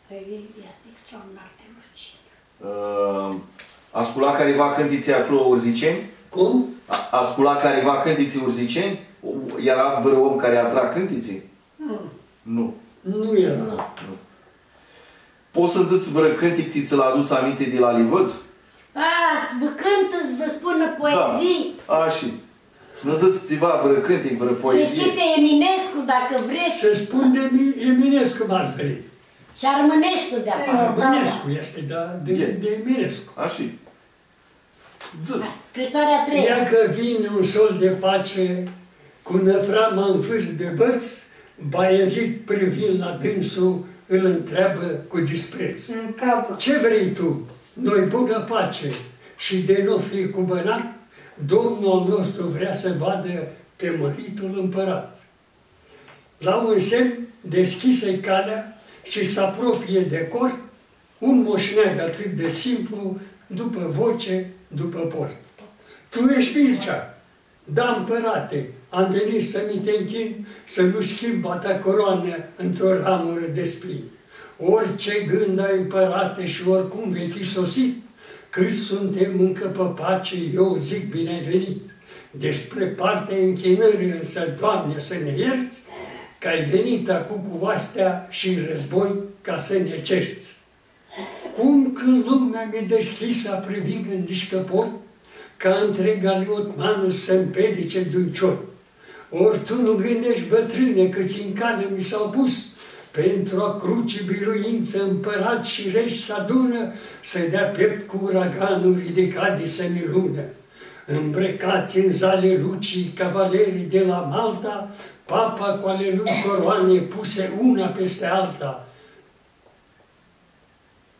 Este extraordinar de lucid. Ascula careva cântiții acolo Urziceni? Cum? Ascula careva cântiții Urziceni? Era vreo om care atrag cântiții? Nu. Nu era. Nu. Poți să dăți vreo cântic ți-l aduți aminte de la Livăț? Vă cântă, vă spună poezii. Da. Și să ne dăți țiva vreo cântic, vreo poezie. Recite Eminescu, dacă vreți. Să spun de Eminescu m-ați vrei. Și Armânești de afară. Armânescu este, de Eminescu. Așa. Scrisoarea 3. Ia că vine un sol de pace, cu năframa în vârf de băți, Baiezid privind la dânsul, îl întreabă cu dispreț. Ce vrei tu? Noi bună pace și de nu fi cubănat, Domnul nostru vrea să vadă pe măritul împărat. La un semn deschise-i calea și se apropie de cort, un moșneag atât de simplu, după voce, după port. Tu ești Mircea? Da, împărate, am venit să mi te închin, să nu schimb a ta coroană într-o ramură de spini. Orice gând ai, împărate, și oricum vei fi sosit, cât suntem încă pe pace, eu zic bine ai venit. Despre partea închinării însă, Doamne, să ne ierți, că ai venit acum cu oastea și în război ca să ne cerți. Cum când lumea mi-e deschisă a privi gândiși că pot, ca întreg aliotmanul să-mi pedice de-un ciot. Ori tu nu gândești, bătrâne, câți în cale mi s-au pus, pentru a cruce biruință împărat și reși s-adună, să dea piept cu uraganul ridicat de semilună. Îmbrăcați în zale lucii cavalerii de la Malta, papa cu ale lui coroane puse una peste alta.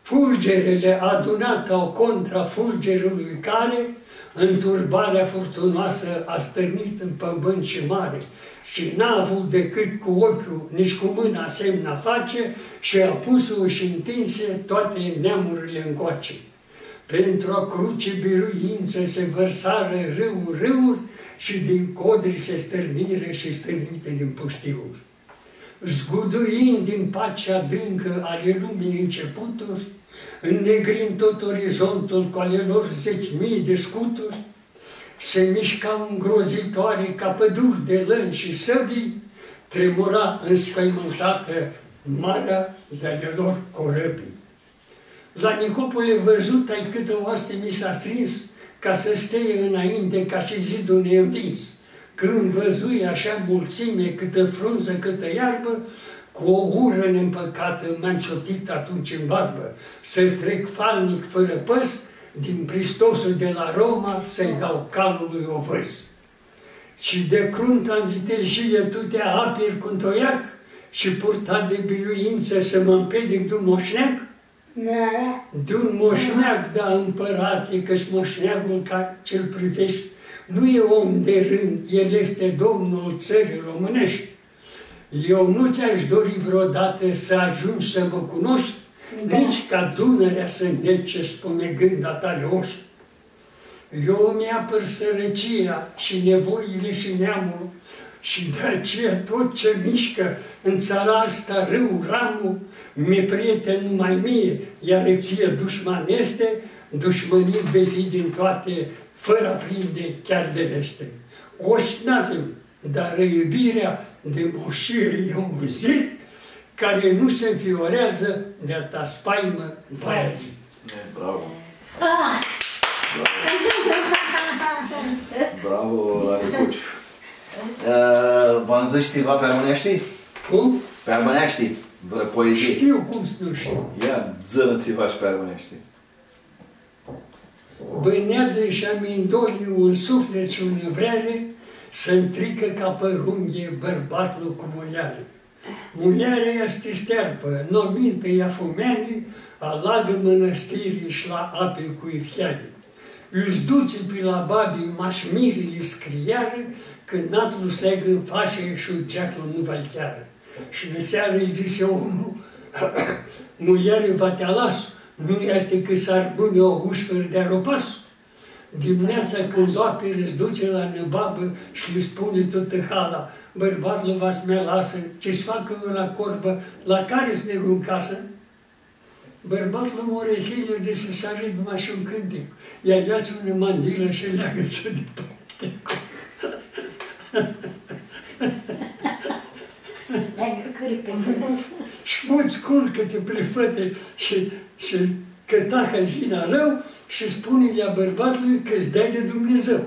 Fulgerele adunate au contra fulgerului care, înturbarea furtunoasă a stârnit în pământ și mare și n-a avut decât cu ochiul, nici cu mâna semna face și a pus-o și întinse toate neamurile încoace. Pentru a cruce biruință se vărsară râuri și din codri se stârnire și stârnite din pustiuri. Zguduind din pacea adâncă ale lumii începuturi, înnegrind tot orizontul cu ale lor 10.000 de scuturi, se mișcau îngrozitoare ca păduri de lăni și săbii, tremura înspăimântată marea de ale lor corăbii. La Nicopole văzut ai câtă oaste mi s-a strins, ca să stea înainte ca și zidul neînvins. Când văzui așa mulțime, câtă frunză, câtă iarbă, cu o ură neîmpăcată m-am șoptit atunci în barbă, să-l trec falnic fără păs, din pristosul de la Roma să-i dau calului ovăs. Și de crunt am vitejie tutea aperi cu-n toiac și purtat de biluință să mă împedic de-un moșneac? De-un moșneac, da, împărate, că-și moșneagul ce-l privești nu e om de rând, el este domnul țării românești. Eu nu ți-aș dori vreodată să ajungi să mă cunoști, nici ca Dunărea să nece spumegând a tale oși. Eu îmi apăr sărăcia și nevoile și neamul și de aceea tot ce mișcă în țara asta râu, ramul, mi-e prieten numai mie, iar ție dușman este, dușmănit vei fi din toate, fără a prinde chiar de veste. Oși n-avem, dar iubirea de moșie e un zid care nu se înfiorează de-a ta spaimă vaia zi. Bravo! Bravo, Aricuciu! V-am zis ceva pe armânești? Cum? Pe armânești, vreo poezie. Știu cum să nu știu. Ia, zână ceva și pe armânești. Bânează și amindolii un suflet și o nevrere să-mi trică ca părunghie bărbatul cu muliare. Muliarea este stearpă, n-o minte ea fumeanii, alagă mănăstirii și la ape cu ifiale. Îți duce pe la babii mașmirile scriare, când natlu sleagă în fașe și geaclul nu valcheară. Și în seară îi zise omul, muliare va te las, nu este că s-ar bune o ușfăr de aropas. Dimineața când oapere îți duce la năbabă și îi spune toată hala, bărbatul va să mea lasă, ce-ți facă eu la corbă, la care-s negru în casă? Bărbatul morehilă de să sare numai și un cântec, iar ia-ți una mandilă și leagă-ți-o de pătecul. Și poți culcă-te prefăte și cătacă zina rău și spune-i bărbatului că îți dai de Dumnezeu.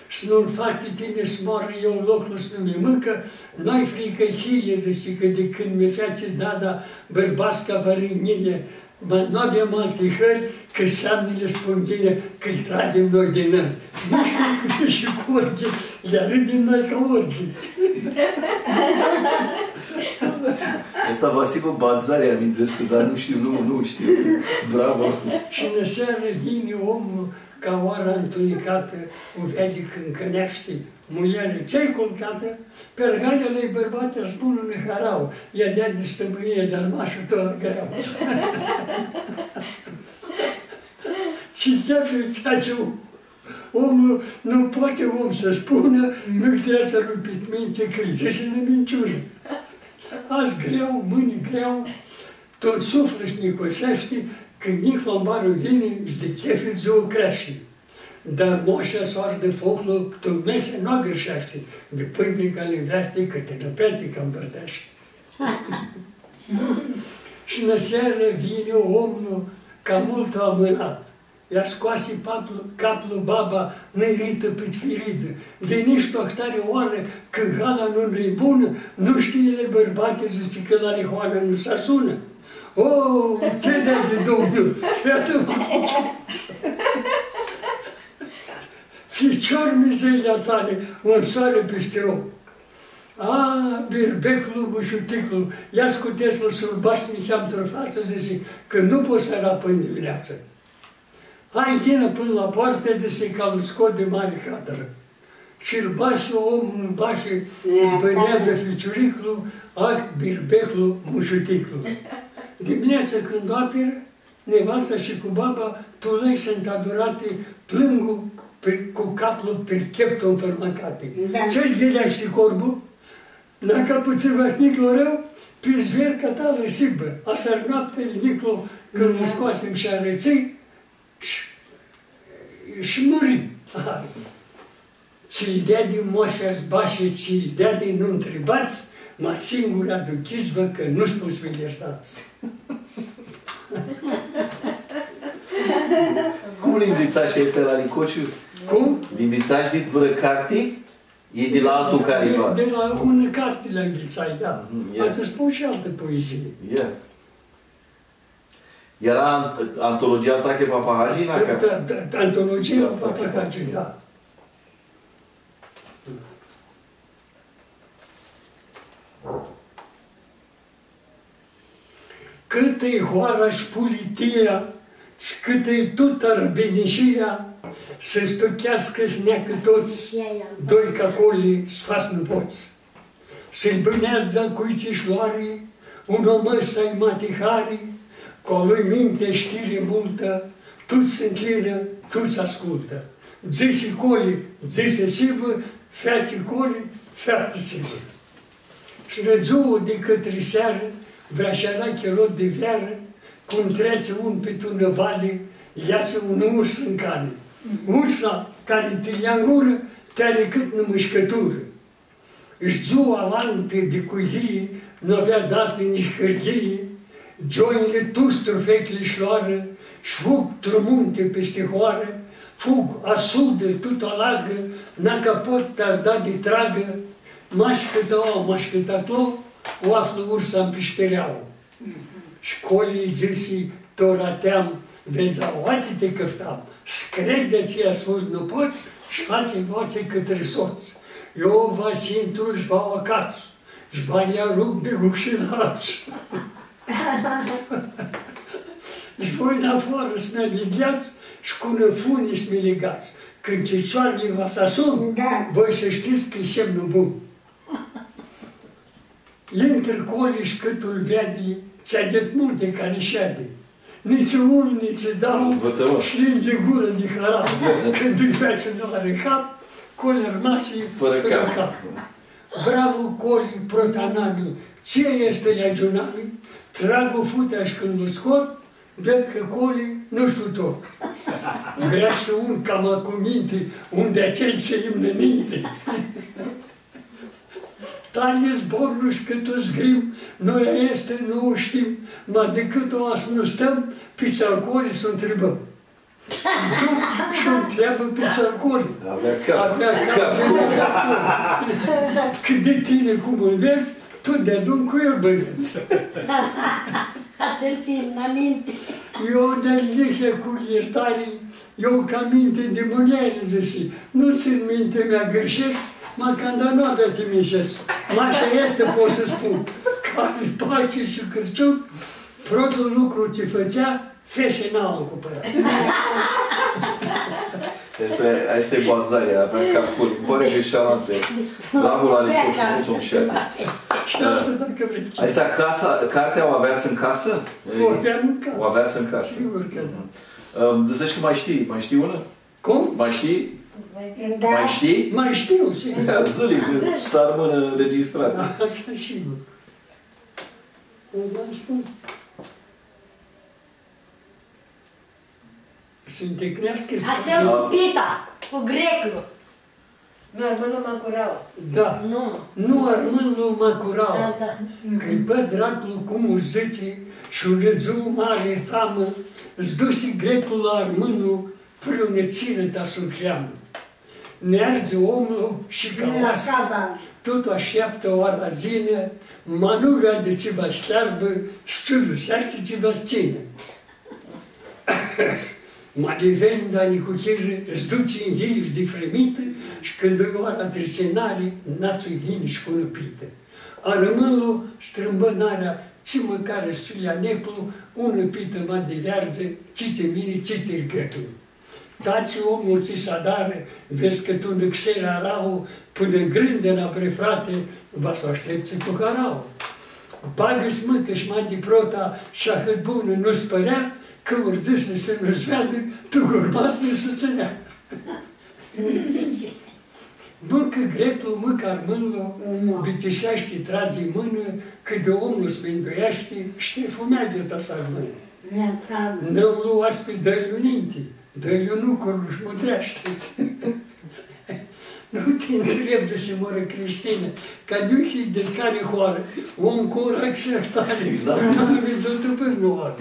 Și nu-l fac pe tine să moară eu locul să nu mi mâncă, n-ai frică hile, zice, că de când mi-e feață dada bărbasca vărâmile, nu avem alte hări, că seamnele spun bine că îi tragem noi de nări. Nu știu câte și cu orghii, le râdem noi ca orghii. Asta Vasilu Bazare amintesc, dar nu știu, nu știu. Bravo! Și în seară vine omul ca oara întunecată, o vede când cănește. Muliare, ce-ai culcată? Pergalele-i bărbatea spun în harau, ea dea de stămâie, dar mașul tot la greau. Și chiar face omul, nu poate om să spună, nu-i treața lui Pitminte că îi zice în minciună. Azi greu, mâine greu, tot suflă și nicosește, când nici lombarul vine, și de chef îți o crește. Dar moșa soară de focul, tu mese nu greșește, de pâine ca le-nveaște, că te năpeate ca îmbărtește. Și în seară vine omul ca mult amânat. I-a scoase capul baba năirită pe firidă. Veniși tohtare oară, când hala nu-i bună, nu știile bărbate, zice că la lihoană nu se sună. O, ce dai de Domnul? Iată-mă! Ficior mizeilea tale, un soare peste om. A, birbecul, bușuticul, ia scuteți-l surbașnic, am trăfață, zice, că nu poți să rapă în dimineață. Hai, vină până la poartă, zice, ca îl scot de mare cadră. Și îl bașe omul, îl bașe, zbânează ficiuricul, ah, birbecul, mușuticul. Dimineața când operă, nevastă și cu baba, tulei sunt adorate, plângul cu capul pe cheptul înfărmăcate. Ce-ți ghileaște corbul? La capăță Niclu rău, pe zverca ta lăsibă. Asar noapte, Niclu, când îl scoasem și arăței, și muri. Ți-l dea din moașa-ți bașe, ți-l dea din nu întrebați, mă singur aduchiți-vă că nu spus mi iertați. Cum limbițaș este la Nicociu? Cum? Limbițaș dit vreo carte? E de la altul careva? De la ună carte la înghițai, da. Ați spus și altă poezie. Yeah. Era antologia Tache Papahagina? Antologia Papahagina, da. Câtă e hoara și pulitia și câtă e tot arbenișia, să stuchească-și neacă toți, doi cacoli sfas nu poți. Să-i bânează cuițișloare, un omăs să-i matihari, cu-a-lui minte știre multă, tu-ți se înclină, tu-ți ascultă. Zise coli, zise sibă, feații coli, feate sibă. Și răzouă de către seară, vrea și-ara cherot de veară, cum trece un pe tună vale, iasă un urs în cale. Ursa care te ia în gură, te-are cât în mâșcătură. Își ziua lante de cuihie, nu avea dată nici hârghie, joinile tustru feclișloară, și fug trămunte peste hoară, fug asudă, tot alagă, n-a capot te-ați dat de tragă, mașcăta-o, o află ursa în piștereau. Școlii zisi, torateam, venzaoații te căftam, scredeți-i a sus nu poți, și față-i voațe către soț. Eu va sintur și va acasă, și va ia rup de ușinaț. Și voi în afară să-mi ligheați și cu năfunii să-mi legați. Când cicioarele va să sun, voi să știți că e semnul bun. Intră colii și câtul vede, ți-a dat multe care șade. Nici unul, nici dau, și linge gură de harap. Când îi face nu are cap, colii rămase fără cap. Bravo colii protanami, ce este legiunami? Trag o futea și când îl scot, ved că colii nu știu tot. Greaște un cam cu minte, unde acel ce îmi năminte. Tale zborul și cât o zgrim, noi este, nu o știm, mai decât o as nu stăm, pe țarcolii să întrebăm. Și o întreabă pe țarcolii. Avea cap. Cât de tine cum îl vezi, tu de adun cu el băneți. Ați-l țin aminte. Eu de lihe cu iertare, eu ca minte de mâniere, zice, nu țin minte, mi-a greșesc, mă când nu avea de mișesc. Așa este, pot să spun, care pace și Crăciun, protul lucru ce făcea, feșe n-au cumpărat. Asta e bazarea, avea capul, pare că și alante. Bravo la Nicoșu, mulțumim și asta cartea o aveați în casă? O aveam în casă. O aveați în casă. Sigur că da. Zici că mai știi una? Cum? Mai știi? Da. Mai știi? Mai știu, sigur. Zăli, că s-ar mână înregistrat. Așa sigur. O mai spun. Să întâlnească... Ați avut pita, cu grecul. Nu, armânul mă curau. Da. Nu. Nu armânul mă curau. Da, da. Că-i bă dracul cum o zice și un răzou mare famă, îți dusi grecul la armânul, fără ne țină ta să-l cheamă. Ne arge omul și ca oasă, tot așteaptă o arazină, ma nu vede ce va ștearbă, știurusește ce va țină. Ma de venda nicuchiră, îți duce în gheiși de fremită și când îi oara tresenare, națul ghini și cunupită. A rămânul strâmbănarea, ci măcară stulia neclu, ună pită ma de viarză, ci te miri, ci te rgăclu. Dați omul ți s-adară, vezi că tu năxera rau, până grândena prefrate, va să aștepți cu harau. Bagă-ți mâncă și mai de prota și ahât bună nu spărea, că urzâșne să nu-ți vadă, tu urmat-ne să ținea. Mâncă grecul, mâncă armânul, bitișește, trage mână, că de omul spinduiește și te fumea de ta să armână. Nu luați pe dăliu ninte, dăliu nu curluși mutreaște. Nu te întreb de se moră creștină, ca duhii de care hoară, om cu orac și artare, nu se vede o tăpâr nu oară.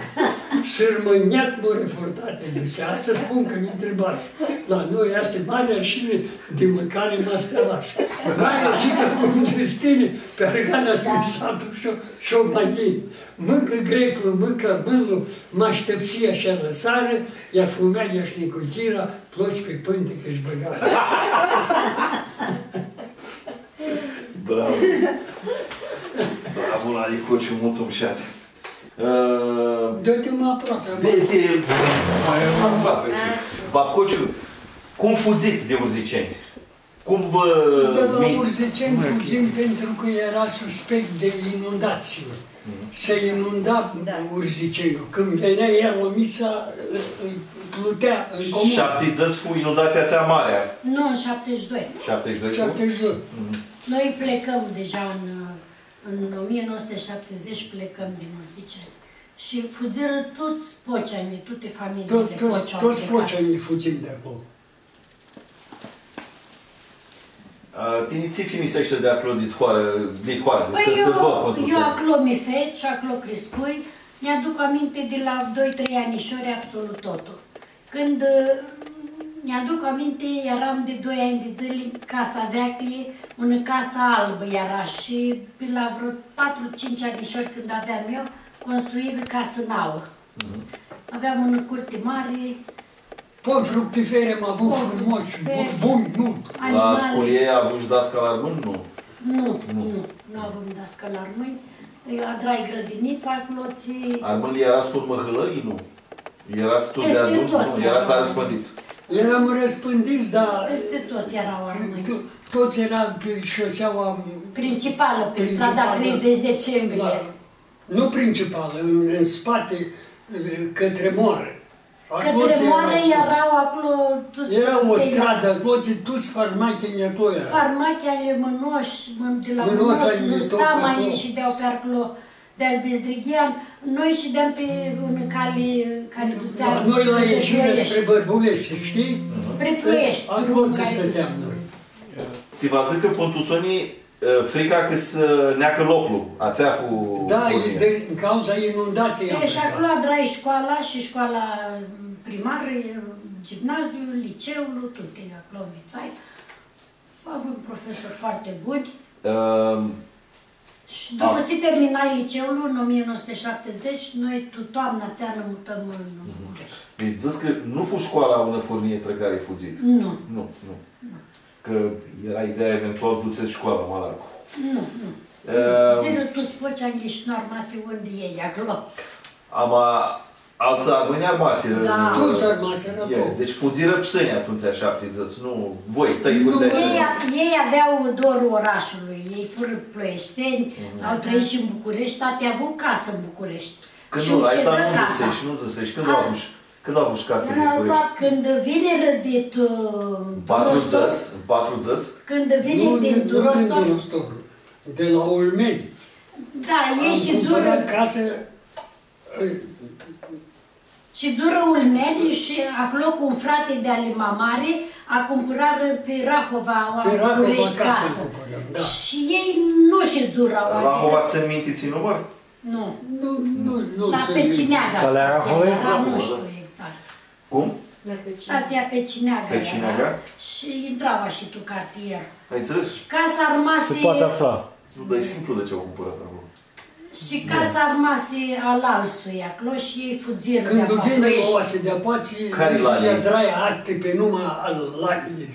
Sârmâniac, mă, refurtate, zice. Asta spun că mi-a întrebat. La noi, astea mari arșine de mâncare mastelași. Mai ieșit acum Cristine, pe argana smisatul și o maghine. Mâncă grepul, mâncă mânul, maștăpsia și-a lăsară, iar fumea iașnicultira, ploci pe pânte că-și băga. Bravo! Bravo la Nicociu, mult umșat. Dă-te mă aproape. Aproape. Babcociu, cum fugiți de urziceni? Cum vă... De la urziceni fugim pentru că era suspect de inundație. Se inunda urziceniul. Când venea ea, Omița plutea în comun. Șaptițăți fu inundația țea mare. Nu, în 72. 72? 72. Noi plecăm deja în 1970, plecăm din Urziceni. Și fugiră toți poceanii, toate familiile Pocea. Toți poceanii fugim de acolo. Tine ți fi misește de acolo ditoare, Păi eu acolo mi feci, acolo crescui, mi-aduc aminte de la 2-3 anișori absolut totul. Când mi-aduc aminte, eram de 2 ani de zile în Casa Veaclie, în Casa Albă era și pe la vreo 4-5 anișori când aveam eu, construire casă nouă. Aveam în curte mare. Pomi fructifere am avut frumoși, buni, mult. La scolie a avut și dascăl armâni? Nu avem dascăl armâni. Adrai grădinița acolo. Armânii erați tot măhălării, nu? Erați tot de adult, nu? Erați răspândiți. Eram răspândiți, dar... Peste tot erau armâni. Toți eram pe șoseaua... Principală, pe strada 30 decembrie. Nu principală, în spate, către Moară. Către Moară erau acolo... Era o stradă, acolo, toți farmachii acolo erau. Farmachii ale Mânoși, de la Mânoși, nu sta mai ieșideau pe acolo de-al Bezdrighean. Noi ședeam pe un cale care duțea... Noi la ieșire spre Bărbulești, știi? Spre Ploiești. Acolo ți stăteam noi. Ți v-a zis că Pontusonii frica că să neacă locul, ațea fu... Da, din cauza inundației. Și acolo adrai școala și școala primară, gimnaziul, liceul, toate acolo învățai. Am avut profesori foarte buni. Și după ce terminai liceul în 1970, noi toamna țeană mutăm în București. Deci zici că nu fu școala una furnie între care ai fugit? Nu. Că era ideea eventual duceți școala Malarcu. Nu. Țină toți poceanii și nu armase unde ei acolo. Alți armâni armase. Da. Toți armase acolo. Deci fugiră psăni atunci șaptițăți, nu voi, tăi furdeați. Ei aveau dorul orașului, ei fură ploieșteni, au trăit și în București, tate au avut casă în București. Când nu, asta nu zisești, când au avut casă în București? Când vine rădit... În 4 zăți? Când vine din Durostor. De la Olmedi. Da, ei și Zură... casă... Și Zură Olmedi și acolo cu un frate de ale mamare a cumpărat pe Rahova București casă. Și ei nu și Zură au adică... Rahova ți-n mintiți număr? Nu. La Pecineaga. Nu știu exact. Cum? Stația Pecineaga. Pecineaga? Și intrava și tu cartier. Ai înțeles? Casa Armase... Se poate afla. Nu, dar e simplu de ce au cumpărat acolo. Și Casa Armase al Alsui acolo și ei fugiră de acolo. Când vine oace de apace, le draia acte pe numai al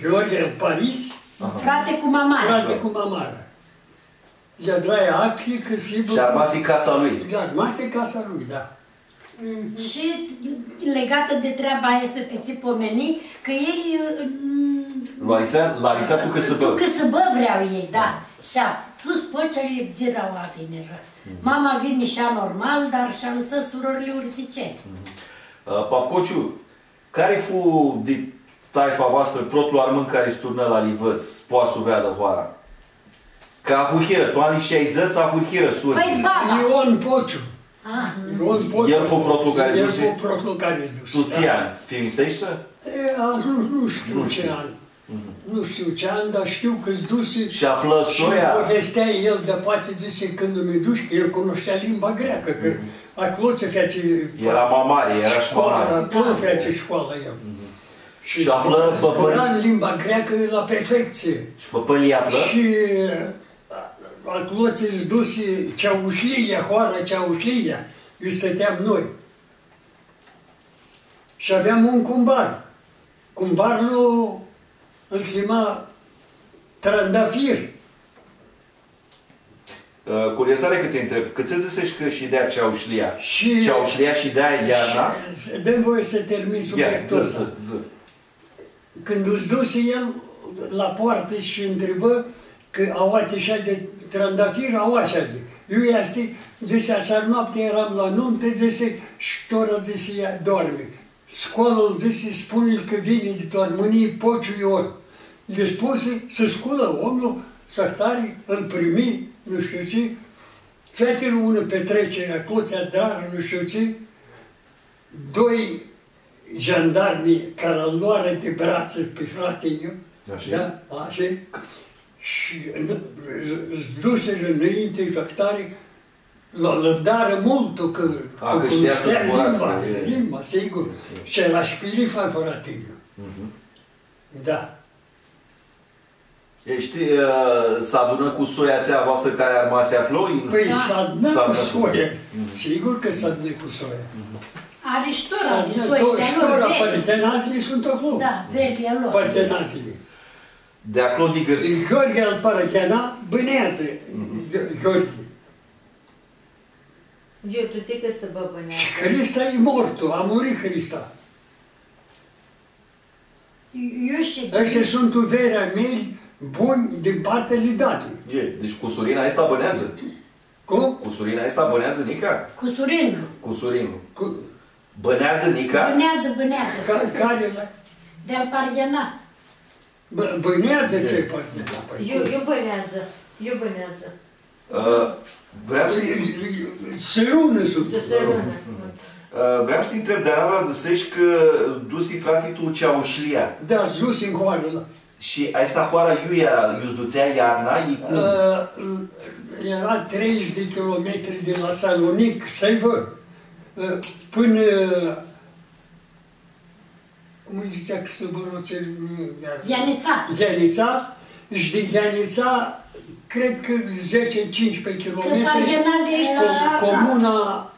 George Paris. Frate cu mamară. Frate cu mamară. Le draia acte că sigur... Și armase casa lui. Armase casa lui, da. Și legată de treaba aia să te ții pomeni, că ei... Larisa tu că să bă. Tu că să bă vreau ei, da. Și tu spocele zirau a vineră. Mama vine și-a normal, dar și-a lăsat surorile urziceni. Papcociu, care fu de taifa voastră protul armân care sturnă la livăț, poasul vea de hoara? Că ahuhiră, tu ani și ai zăți ahuhiră suri. Păi baba! Ion Pociu. El fu protul care duce? El fu protul care duce. Soția, fimisește? Nu știu ce an. nu știu ce an, dar știu că-s duse Și află și soia. povestea el de pace, zice, când îmi duci, că el cunoștea limba greacă, că acolo se face Era mamare, era și școala, mamare. acolo face școala el. Și află zbura în limba greacă la perfecție. Și păpălii află? Și acolo ți-s duse Ceaușlia, Hoara Ceaușlia, îi stăteam noi. Și aveam un cumbar. Cumbarul îl chema Trandafir. Cu iertare că te întreb, cât ți zicești că și dea Ceaușlia? Și Ceaușlia și dea iarna? dă-mi voie să termin subiectul ăsta. Când îți duse el la poartă și întrebă că au așa de trandafir, au așa de. Eu i-a stit, zice, aseară noapte eram la nuntă, zice, și tora, zice, ea doarme. Scoală-l, zice, spune-l că vine de toată mânie, pociui ori. Le spuse să sculă omul, săhtari, îl primi, nu știu ce, fetele ună petrecere, acolo ți-a dar, nu știu ce, doi jandarmi care îl luară de brațe pe fratele Așa. da, așa, și duseră înainte făctare, l-a lăvdară mult, că știa să zborați, limba, sigur, și era șpilifa fratele. Da. Știi, să adună cu soia țea voastră care ar rămas acolo? Păi s-a adunat cu adună soia. Sigur că s-a adunat cu soia. Are ștora S-a de adunat soi, de-a ștora, lor, vechi. partenazii sunt acolo. Da, vechi a lor. Partenazii. De acolo de gârți. Gheorghe al Parachena, bâneață, Gheorghe. Eu, tu ții că să bă bănească. Și Hrista e mortul, a murit Hrista. Eu știu. Ăștia sunt uverea mei buni din partea lui Dati. Deci cu Surina asta bănează. Cum? Cu Surina asta bănează Nica? Cu Surenul. Cu Surinul. Cu, Bănează Nica? Bâneață. care la... De-al Parghenat. Bâneață ce partea? Eu bănează. Eu bănează. Vreau să... Sărună sunt. Să se rână. Vreau să te întreb, dar vreau să zici că dusi frate tu Ceaușlia. Da, sus în coară la. Și asta hoara iu ducea iarna, e cum? Era 30 de kilometri de la Salonic, Săivă, până, cum îi zicea că să băroțel... Ianița, și de Ianița, cred că 10-15 kilometri, comuna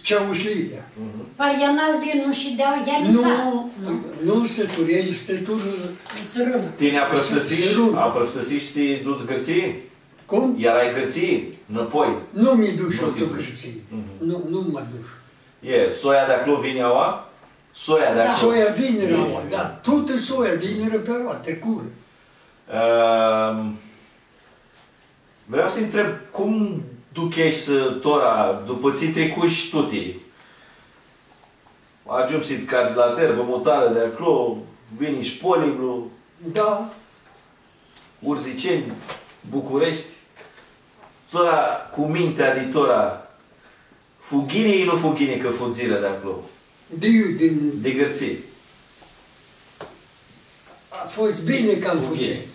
Ceaușlia. Parghenat nu și deau Ianița. Nu Săturel, Stătură. Tine a prăftăsit și te duci gârții? Cum? Iar ai gârții înapoi? Nu mi duci o gârții. Nu mă duci. Soia de acolo vine aua? Soia de acolo. Soia vine aua, da. Toată soia vine pe aua, trecură. Vreau să te întreb, cum duchești tora, după ți trecuși tuti? Ajung și ca de la tervă, motară de acolo, vini Șpoliblu, Da. Urziceni, București. Tora cu mintea de tora, fughine nu fughine că fuziră de acolo. De gârții. A fost bine că am fugit.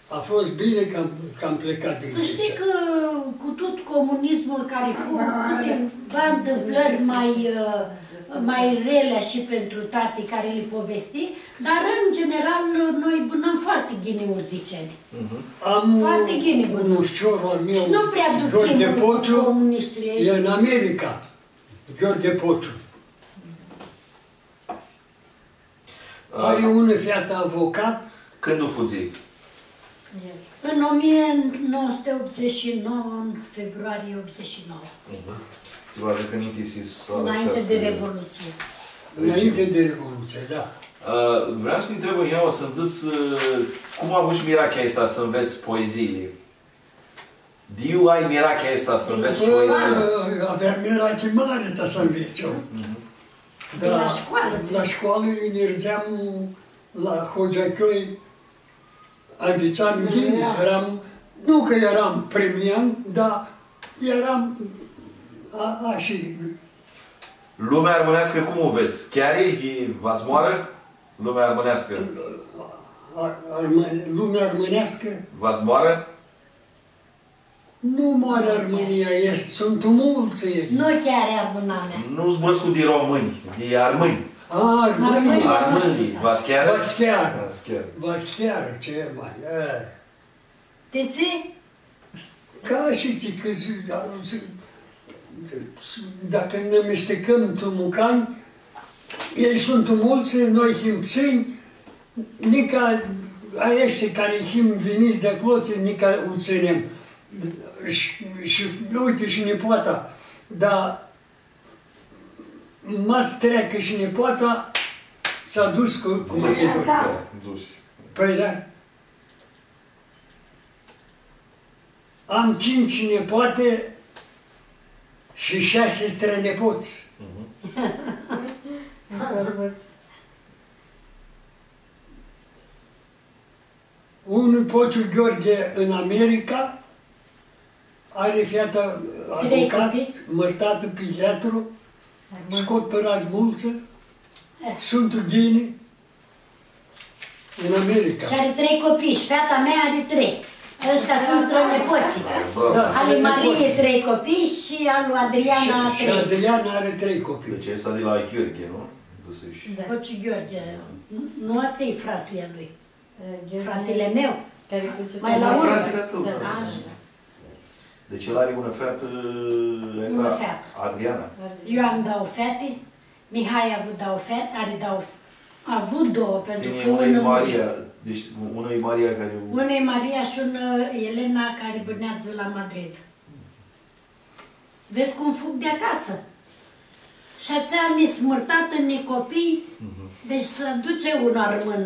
A fost bine că am plecat din Să știi că cu tot comunismul care fu, câteva întâmplări mai rele și pentru tati care le povesti, dar în general noi bânăm foarte ghine urziceni. Am foarte ghine bânăm. un șcior al meu, Și nu prea Gheorghe ducem Pociu, comuniștile e ăștia. în America. Gheorghe Pociu. Are unul fiată avocat. Când o fuzi? În 1989, în februarie 89. Ți vă aduc înainte să Înainte de Revoluție. Înainte de Revoluție, da. Vreau să te întreb, Iau, să-mi zici cum a avut și mirachea asta să înveți poeziile? Diu ai mirachea asta să înveți poeziile? Aveam mirache mare ca să înveți eu. De la școală. La școală mergeam la Hogeachioi, învățam ghine, nu că eram premiant, dar eram așa. Lumea românească cum o veți? Chiar e v-ați moară? Lumea armânească. Lumea armânească. V-ați moară? Nu moare Armânia, sunt tumulți. Nu chiar e armânamea. Nu-s băscut de români, de armâni. Armânia. Armânii. Vaschiară? Vaschiară. Vaschiară. Vaschiară, ce mai. Te ții? Ca și ți că dacă ne amestecăm tumucani, ei sunt tumulți, noi himțini, nica aiește care him veniți de acolo, nica o ținem. Și uite și nepoata, dar mas treacă și nepoata s-a dus cu măritul. Păi da. Am 5 nepoate și 6 strănepoți. Unul Pociu Gheorghe în America, are fiata avocat, mărtată psihiatru, scot pe razmulță, sunt Ughini, în America. Și are 3 copii și fata mea are 3. Ăștia sunt strănepoții. Da, Ale Mariei 3 copii și al lui Adriana 3. Și Adriana are 3 copii. Deci ăsta de la Gheorghe, nu? Pociu Gheorghe. Nu ați-i frasile lui. Fratele meu. Mai la urmă. Fratele tău. Așa. Deci el are una fată, Una fată. Adriana. Eu am 2 fete. Mihai a avut 2 fete. A avut 2, pentru că una e unul... Maria. Deci una e Maria care... Una e Maria și una Elena care bânează la Madrid. Vezi cum fug de acasă. Și ațea ne smurtat în copii, deci să duce un armân,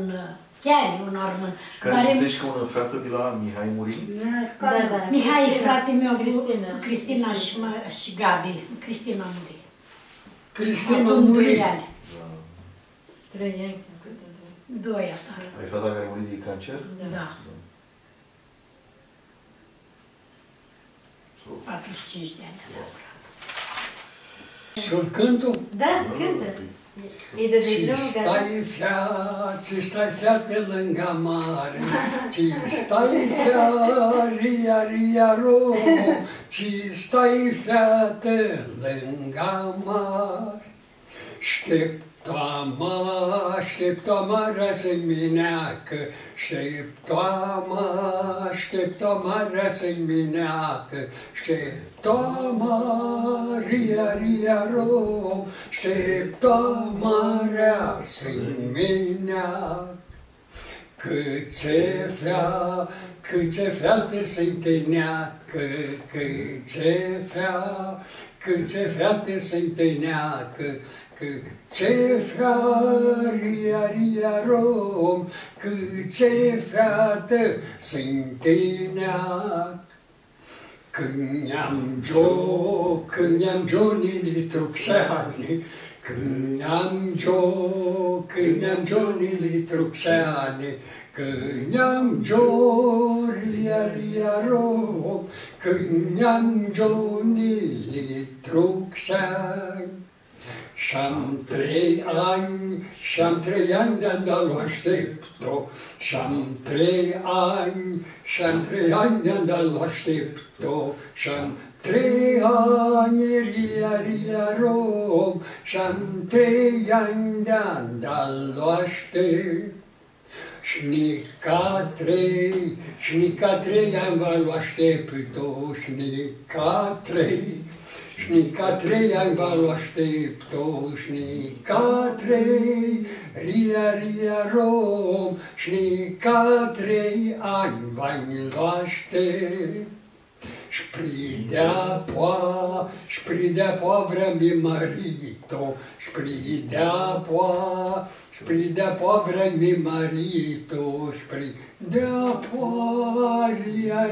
chiar un armân. Care zici că una fată de la Mihai Murin? Da, da. Mihai, frate meu, Cristina și Gabi. Cristina Muri. Cristina Acum 2 Muri. ani. 3 ani sunt câte 2 ani. Ai fata care a murit de cancer? Da. 45 de ani. Și-l cântul? Da, cântă. E de Ci drumul stai fiate lângă mare, ci stai fiariaro, ci stai fiate lângă mare. Aștepta marea să-i mineacă, aștepta marea să-i mineacă, aștepta Maria rom, aștepta marea să-i mineacă. Câțe feate să-i teneacă, câțe feate să-i teneacă, câțe fiaria rom, câțe feate să-i teneacă. Când i-am Johnny Truxeani, când i-am Johnny Truxeani, când i-am Ria rom, când i-am Johnny Truxeani. Și-am 3 ani de-a-l aștept-o, și-am 3 ani de-a-l aștept-o, și-am 3 ani ria rom, și-am 3 ani de-a-l aștept. Și nica 3 ani de-a-l aștept-o, și nica 3 ani v-al aștept-o, șnica 3, ria rom, șnica 3 ani v-al aștept. Șpridea poa vrea-mi marito, șpridea poa vrea-mi marito, șpridea poa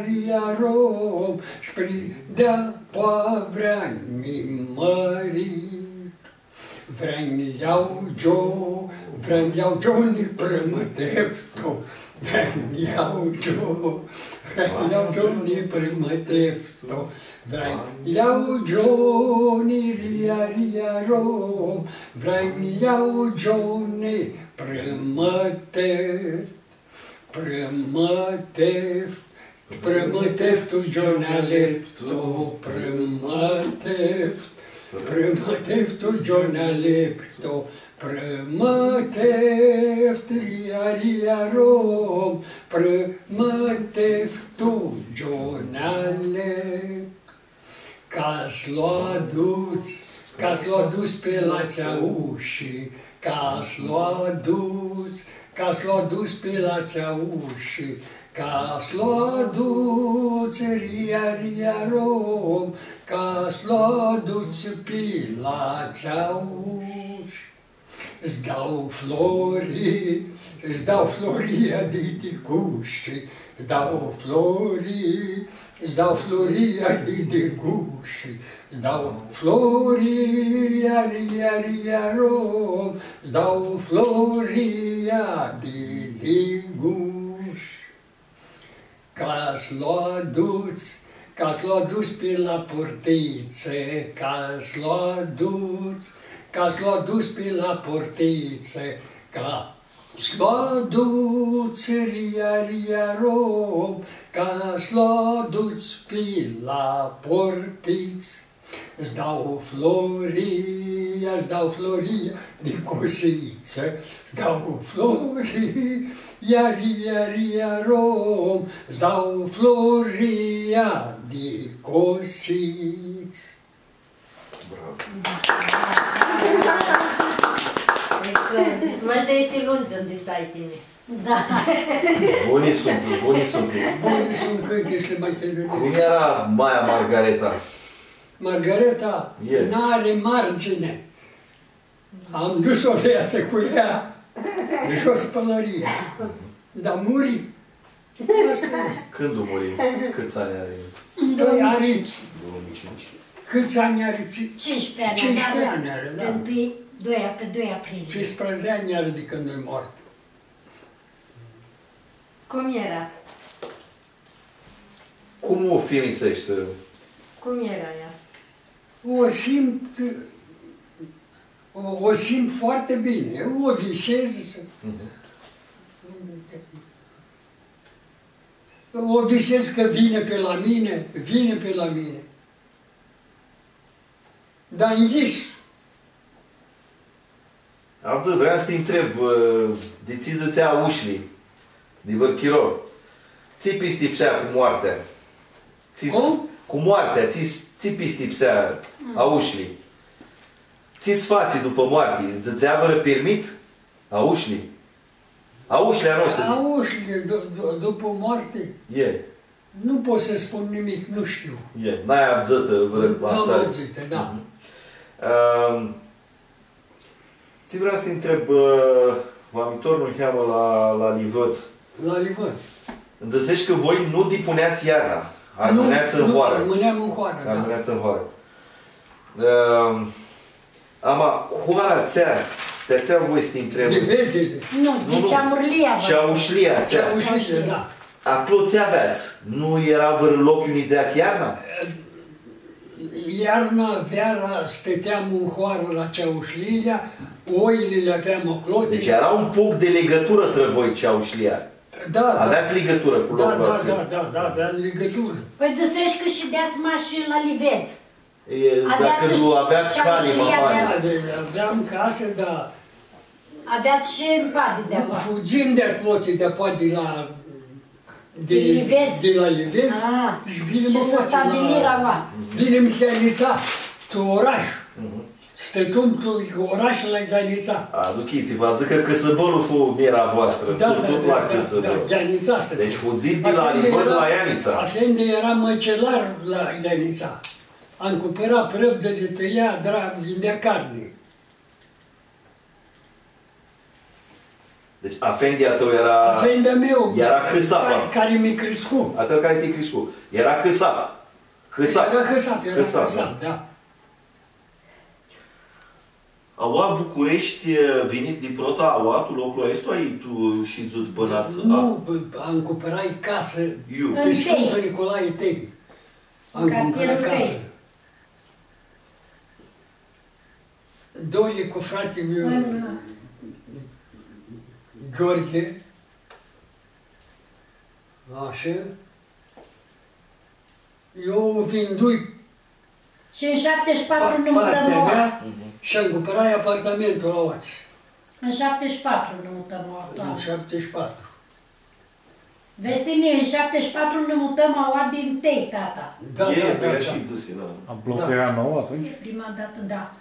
ria rom, șpridea poa vrea-mi marito. Vreau iau Johnny prămătefto, Vreau Johnny primătefto, vreau Johnny ria rom, vreau Johnny primăteft, primăteftul Johnny alepto, primăteftul Johnny alepto, Prămăteft, ria rom, prămăteft tu, Jonale. Ca-s lua dus pe la țeaușii, ca-s lua dus pe la țeaușii, ca-s lua ria rom, ca-s lua pe la țeaușii. Îți dau floria de guși, îți dau floria de guși, îți dau floria ria rom, îți dau floria de guși. Ca-s lua dus pe la portițe, ca-s lua dus pe la portițe, ca-s lua ria rom, ca-s lua pe la portițe. Îți dau floria de cosiță, îți dau floria ria rom, îți dau floria de cosiță. Bravo. Mă știu, este lunță în dețaitine. Da. Bunii sunt. Buni sunt cântecele mai tăiute. Cum era Maia Margareta? Margareta n-are margine. Am dus o viață cu ea, jos pălărie. Dar muri. Când a murit? Câți ani are? În 2005. 2005. Câți ani are? 15 ani. 15 ani are, da. Pe 2 aprilie. 15 ani are de când nu-i mort. Cum era? Cum o finisești? Cum era ea? O simt foarte bine. O visez. O visez că vine pe la mine. Dar în vis. Altă, vreau să te întreb, de ți a ușli, de vărchiro, ți pistipsea cu moartea? Cum? Cu moartea, ți pistipsea a ușli? Ți sfații după moarte, ți avără permit a ușli? A ușli a noastră? A ușli, după moarte? E. Nu pot să spun nimic, nu știu. E. N-ai abzătă vreo Nu am abzătă, da. Ți vreau să te întreb, vă întorc în cheamă la Livăț. La Livăț. Înțelegeți că voi nu dipuneați iarna, rămâneați în hoară. Rămâneam în hoară, da. Rămâneați în hoară. Ama, hoara te-ați voi să te întreb. Livezele. Nu, de ceamurlia. Ceaușlia, Ceaușlia, da. Acolo ți aveați. Nu era vă loc unizați iarna? Iarna, veara, stăteam în hoară la Ceaușlia, oile le aveam acolo. Deci era un punct de legătură între voi Ceaușlia. Da, aveați legătură cu locul acela. Da, aveam legătură. Păi găsești că și de-ați mașini la Liveț. Dacă nu avea cali mare. Aveam casă, dar... Aveați și în pade de acolo. Fugim de acolo, de poate la... De Liveț. De la Liveț. Și să stabilirea va. Vine Mihălița, tu oraș. Stătum tu oraș la Gheanița. Aduchiți-vă, zic că Căsăbălul fu mera voastră. Tot la Căsăbăl. Da, Gheanița stătum. Deci fugiți de la Livăț la Ianița. Afende era măcelar la Gheanița. Am cumpărat prăvță de tăia, vindea carne. Deci afendia tău era... Afendia meu. Era Hâsapa. Care mi-a crescut. Ațel care te-ai crescut. Era Hâsap. Era Hâsap, da. Aua București venit din prota aua, tu locul ăsta ai tu și zut bănat? Nu, am cumpărat casă pe Sfântul Nicolae Tei. Am cumpărat casă. Doi cu fratele meu, Gheorghe, așa, eu vindui Și în 74 ne mutăm partea la mea și am cumpărat apartamentul la Oați. În 74 ne mutăm la În 74. Vestine, în 74 ne mutăm la din Tei, tata. Da, și zis, da. Blocul era nou atunci? Prima dată, da.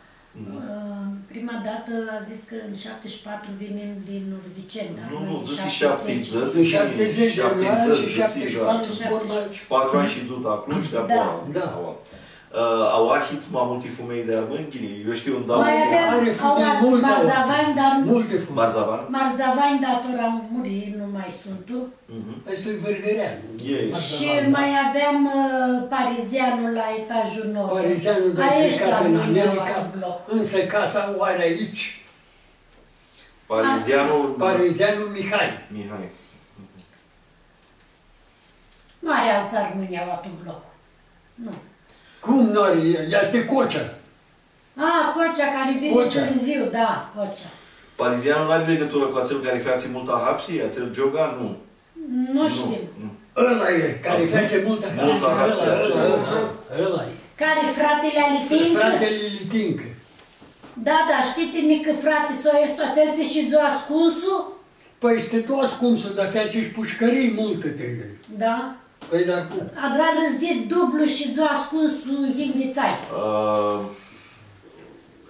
Prima dată a zis că în 74 venim din Urziceni, dar Nu, în zis 70. În 70 de ani și 74 și 4 ani și zut acolo și de acolo. Da. Au ahit mai multe fumei de arbânchini. Eu știu un dau... Mai aveam marzavani, dar nu. Multe fume. Marzavan? Marzavani, dator am murit, nu mai sunt tu. Ăsta-i Vârgărean. Și mai aveam parizianul la etajul nou. Parizianul de plecat în America, însă casa o are aici. Parizianul Mihai. Nu are alți armâni au luat un bloc. Nu. Cum nu are? Este Cocea. Cocea care vine târziu, da, Cocea. Parizianul nu are legătură cu ațelul care face multă hapsi, ațel Gioga, nu. Nu știu. Ăla e, care face multă hapsi. Ăla e. Care fratele Alitincă? Fratele Alitincă. Da, știi că frate s-o este ațelți și zi-o ascunsul? Păi este tot ascunsul, dar face și pușcării multe de el. Da. Păi dar cum? Adrar zi dublu și zi-o ascunsul inghițai.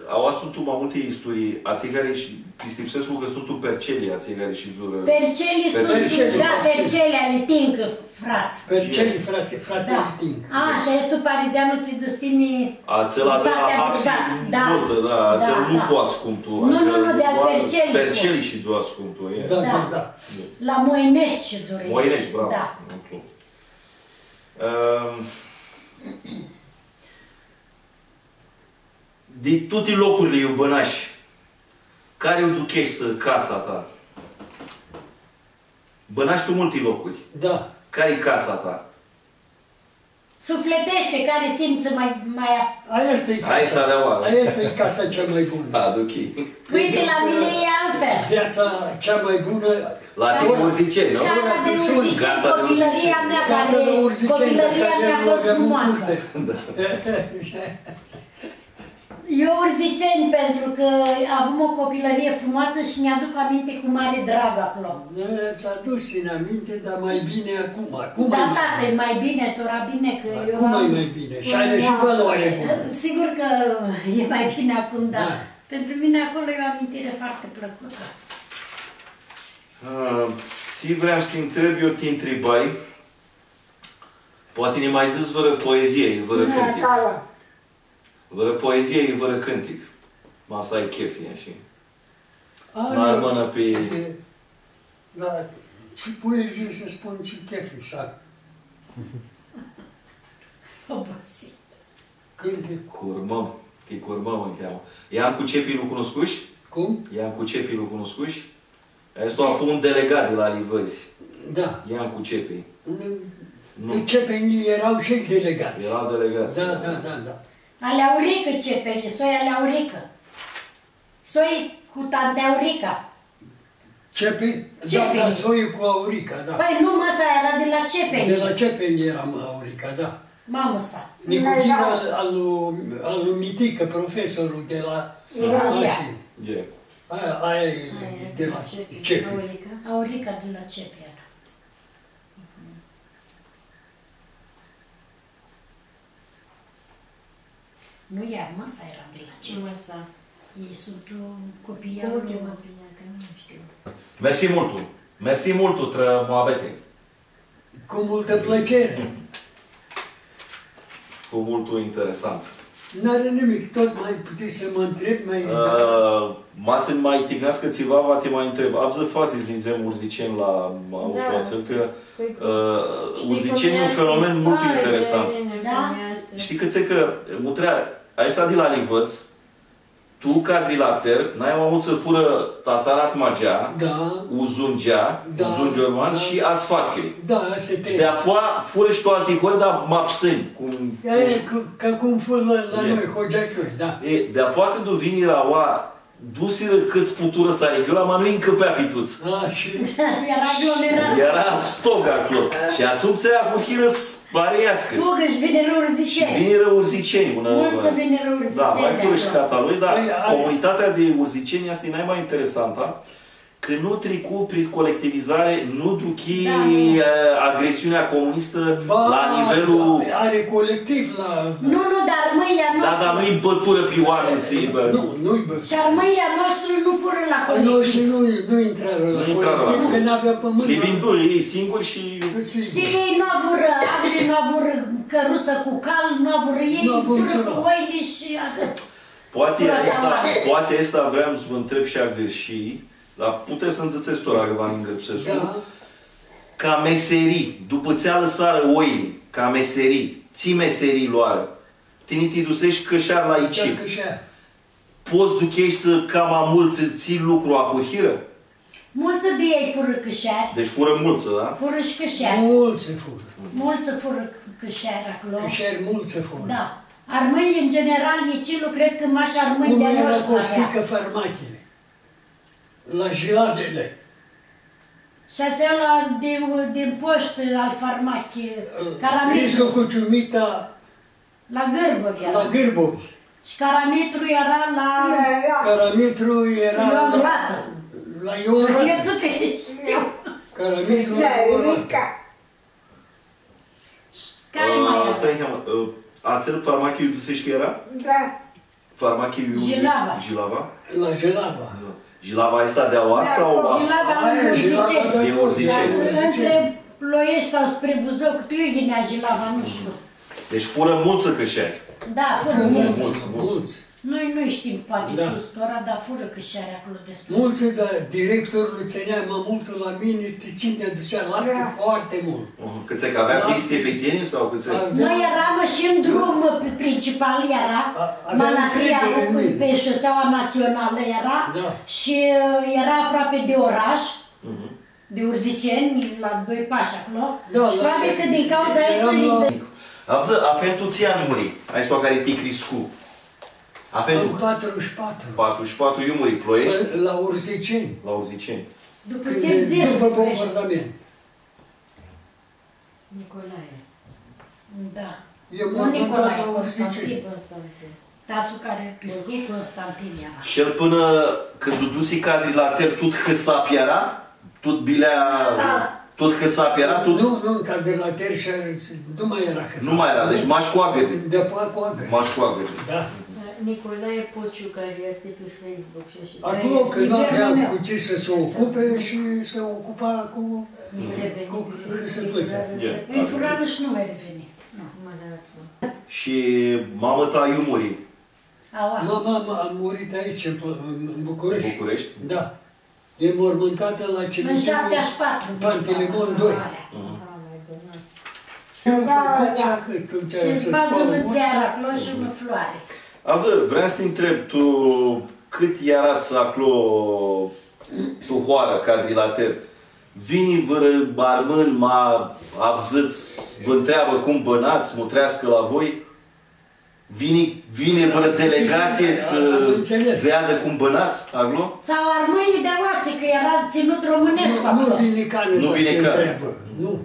Au sunt mai multe istorii, aței care și Cristipsescu că sunt perceli, aței care și zură... Percelii sunt, da, perceli Alitincă, frați. Percelii, frate Alitincă. Și este parizianul ce destini... Ațela de la hapsi multă, da, ațel nu fu ascuntul. Nu, de-al percelii. Percelii și zi ascuntul, e. Da. La Moinești și zură. Moinești, bravo. Da. De toate locurile iubănași, care o duchești casa ta? Bănași tu multe locuri. Da. Care-i casa ta? Sufletește, care simți mai... Aia este casa cea mai bună. Uite, la mine e altfel. Viața cea mai bună... La tine Urziceni, nu? Casa de Urziceni, copilăria mea a fost frumoasă. Eu Urziceni, pentru că avem o copilărie frumoasă și mi-aduc aminte cu mare drag acolo. Ți-a adus în aminte, dar mai bine acum. Da, tată, mai bine, tora bine că eu am... Acum e mai bine și are și valoare bună. Sigur că e mai bine acum, dar pentru mine acolo e o amintire foarte plăcută. Ți vreau să te întreb, eu te întrebai, poate ne mai zis vără poezie, vără cântic. Vără poezie, vără cântic. Masa ai chef, și... Să mână pe... Da, ce poezie să spun, ce chef, exact. Obosit. Cântic. Curmăm. Te curmăm în cheamă. Ian Cucepii nu cunoscuși? Cum? Ian Cucepii nu cunoscuși? Asta a fost un delegat de la Livăzi. Da. Ian Cucepii. Cepenii erau și delegați. Erau delegați. Da. Aleaurică Cepenii, soi Aleaurică. Soi cu tante Aurica. Cepeni? Da, soi cu Aurica, da. Păi nu, mă, ăsta era de la Cepeni. De la Cepeni era Aurica, da. Mamă sa. Nicutina al lui Mitică, profesorul de la... Aia e de la Cepeni. Aurica de la Cepeni. Nu iar măsa era de la Cepeni. Măsa. Ei sunt copii Cum o au... chemă pe ea, că nu știu. Mersi multul. Mersi multul, tră Moabete. Cu multă plăcere. Cu multul interesant. N-are nimic, tot mai puteți să mă întreb, Ma să mai tignească țiva, va te mai întreb. Avză față să Urziceni la ușoață, că Urziceni e un fenomen mult interesant. Da? Știi că mutra, aici de la Livăț, tu, cadrilater, n-ai avut să fură Tatarat Magea, Da. Uzungea, Da, Uzungiorman da. și Asfatchei. Da, astea Și trei. de apoi fură și tu alticori, dar mapsâni. Ca cum fă la noi, Hogeachioi, da. De apoi când vine la oa, dusiră câți putură să arighiula, mă nu-i încăpea pituț. Și Era aglomerat. Era stog acolo. Și atunci aia cu hiră spareiască. Fugă și vine Și urziceni. vine urziceni. Mulți vine urziceni. Da, mai fură și cataloi, dar Păi, are- comunitatea de urziceni asta e mai interesantă. Că nu tricu prin colectivizare, nu duchi agresiunea comunistă la nivelul... Da, are colectiv la... Nu, dar armâia Da, noastră. dar nu-i bătură pe oameni să-i bă. Nu-i bă. Și armâia noastră nu fură la Nu, și colectiv. nu intrară la Nu intrară la colectiv, că colectiv. n-avea pământ. Livinduri, ei singuri și... Știi, ei nu avură agri, nu avură căruță cu cal, nu avură ei, Nu avură fură ceva. cu oile și atât. Poate asta vreau să vă întreb și a greși, dar puteți să înțețeți tot dacă v-am îngrețesc. Da. Ca meserii, după ți-a lăsară oile, ca meserii, ții meserii luară, tine te dusești cășar la icip. Poți duchești să cam amulți, ții lucru a hurhiră? Mulți de ei fură câșari, Deci fură mulță, da? fură și câșari. Mulți fură. Mulți fură câșari acolo. Câșari mulți fură. Da. Armâile, în general, e celul, cred că maș armâni Cum de era noștri Costică avea. farmachile. La jiladele. Și ațea la din poștă al farmachii, carametru, Cristo cu ciumita la Gârbov era. la Gârbovi. Și carametru era la Carametru era Ioan la... Rată. La Ioan Eu Rată. tot știu. Carametru la Ioan Rată. Care mai era? Stai, ațel farmachiul dusești că era? Da. Farmachiul Jilava. Jilava? La Jelava. Jilava asta de oas sau... Jilava în Aia, Jelava Urziceni. de Din Urziceni. Între Ploiești sau spre Buzău, că tu e ghinea Jilava, nu știu. Deci fură mulță cășari. Da, fură mulți. Mulți. Noi nu știm poate Da. custora, dar fură câșari acolo destul. Mulți, dar directorul ținea mamultul la mine, te ține, ducea la foarte mult. Câțe că avea piste pe tine sau câțe? Noi eram și în drum principal era, Aveam Manasia încredere în mine. pe șoseaua națională era Da. și era aproape de oraș, de Urziceni, la 2 pași acolo. Da, Și la- probabil că din cauza eram asta la- îi Avză, afentul ți-a numărit. Ai sto care te criscu. În Afentul 44. 44 iumuri, Ploiești, La Urziceni. la Urziceni. după Când- ce zile După bombardament. Nicolae. Da. Eu Nu m-am Nicolae, mutat la Constantin. Urziceni. Constantin. Tasul care crescut Constantin era. Și el până când tu dusi cadri la ter, tot hăsap era? Tot bilea... Tot hăsap era? Tot... Nu, ca de la ter și nu mai era hăsat. Nu mai era, deci maș cu agări. De apoi cu agări. Maș cu agări. Da. Nicolae Pociu, care este pe Facebook și așa. Acolo când nu Nivelul aveam meu. cu ce să se ocupe și se ocupa cu hâsătuitea. Îi furană și nu mai reveni. Nu. Și mamă ta iumuri Aua. Mama a murit aici, în București. București. Da. E mormântată la În cimitirul 74. Pantelimon 2. Eu am făcut ce a cât Și îți bază în țeară acolo și în floare. Avză, vreau să te întreb, tu cât i-arați acolo tu hoară cadri la ter? Vini vără armân, avzăți, vă întreabă cum bănați, mutrească la voi? Vine vără delegație să veadă cum bănați acolo? Sau armâile de oațe, că era ținut românesc Nu acolo. vine care Nu să vine se care. întreabă. Nu.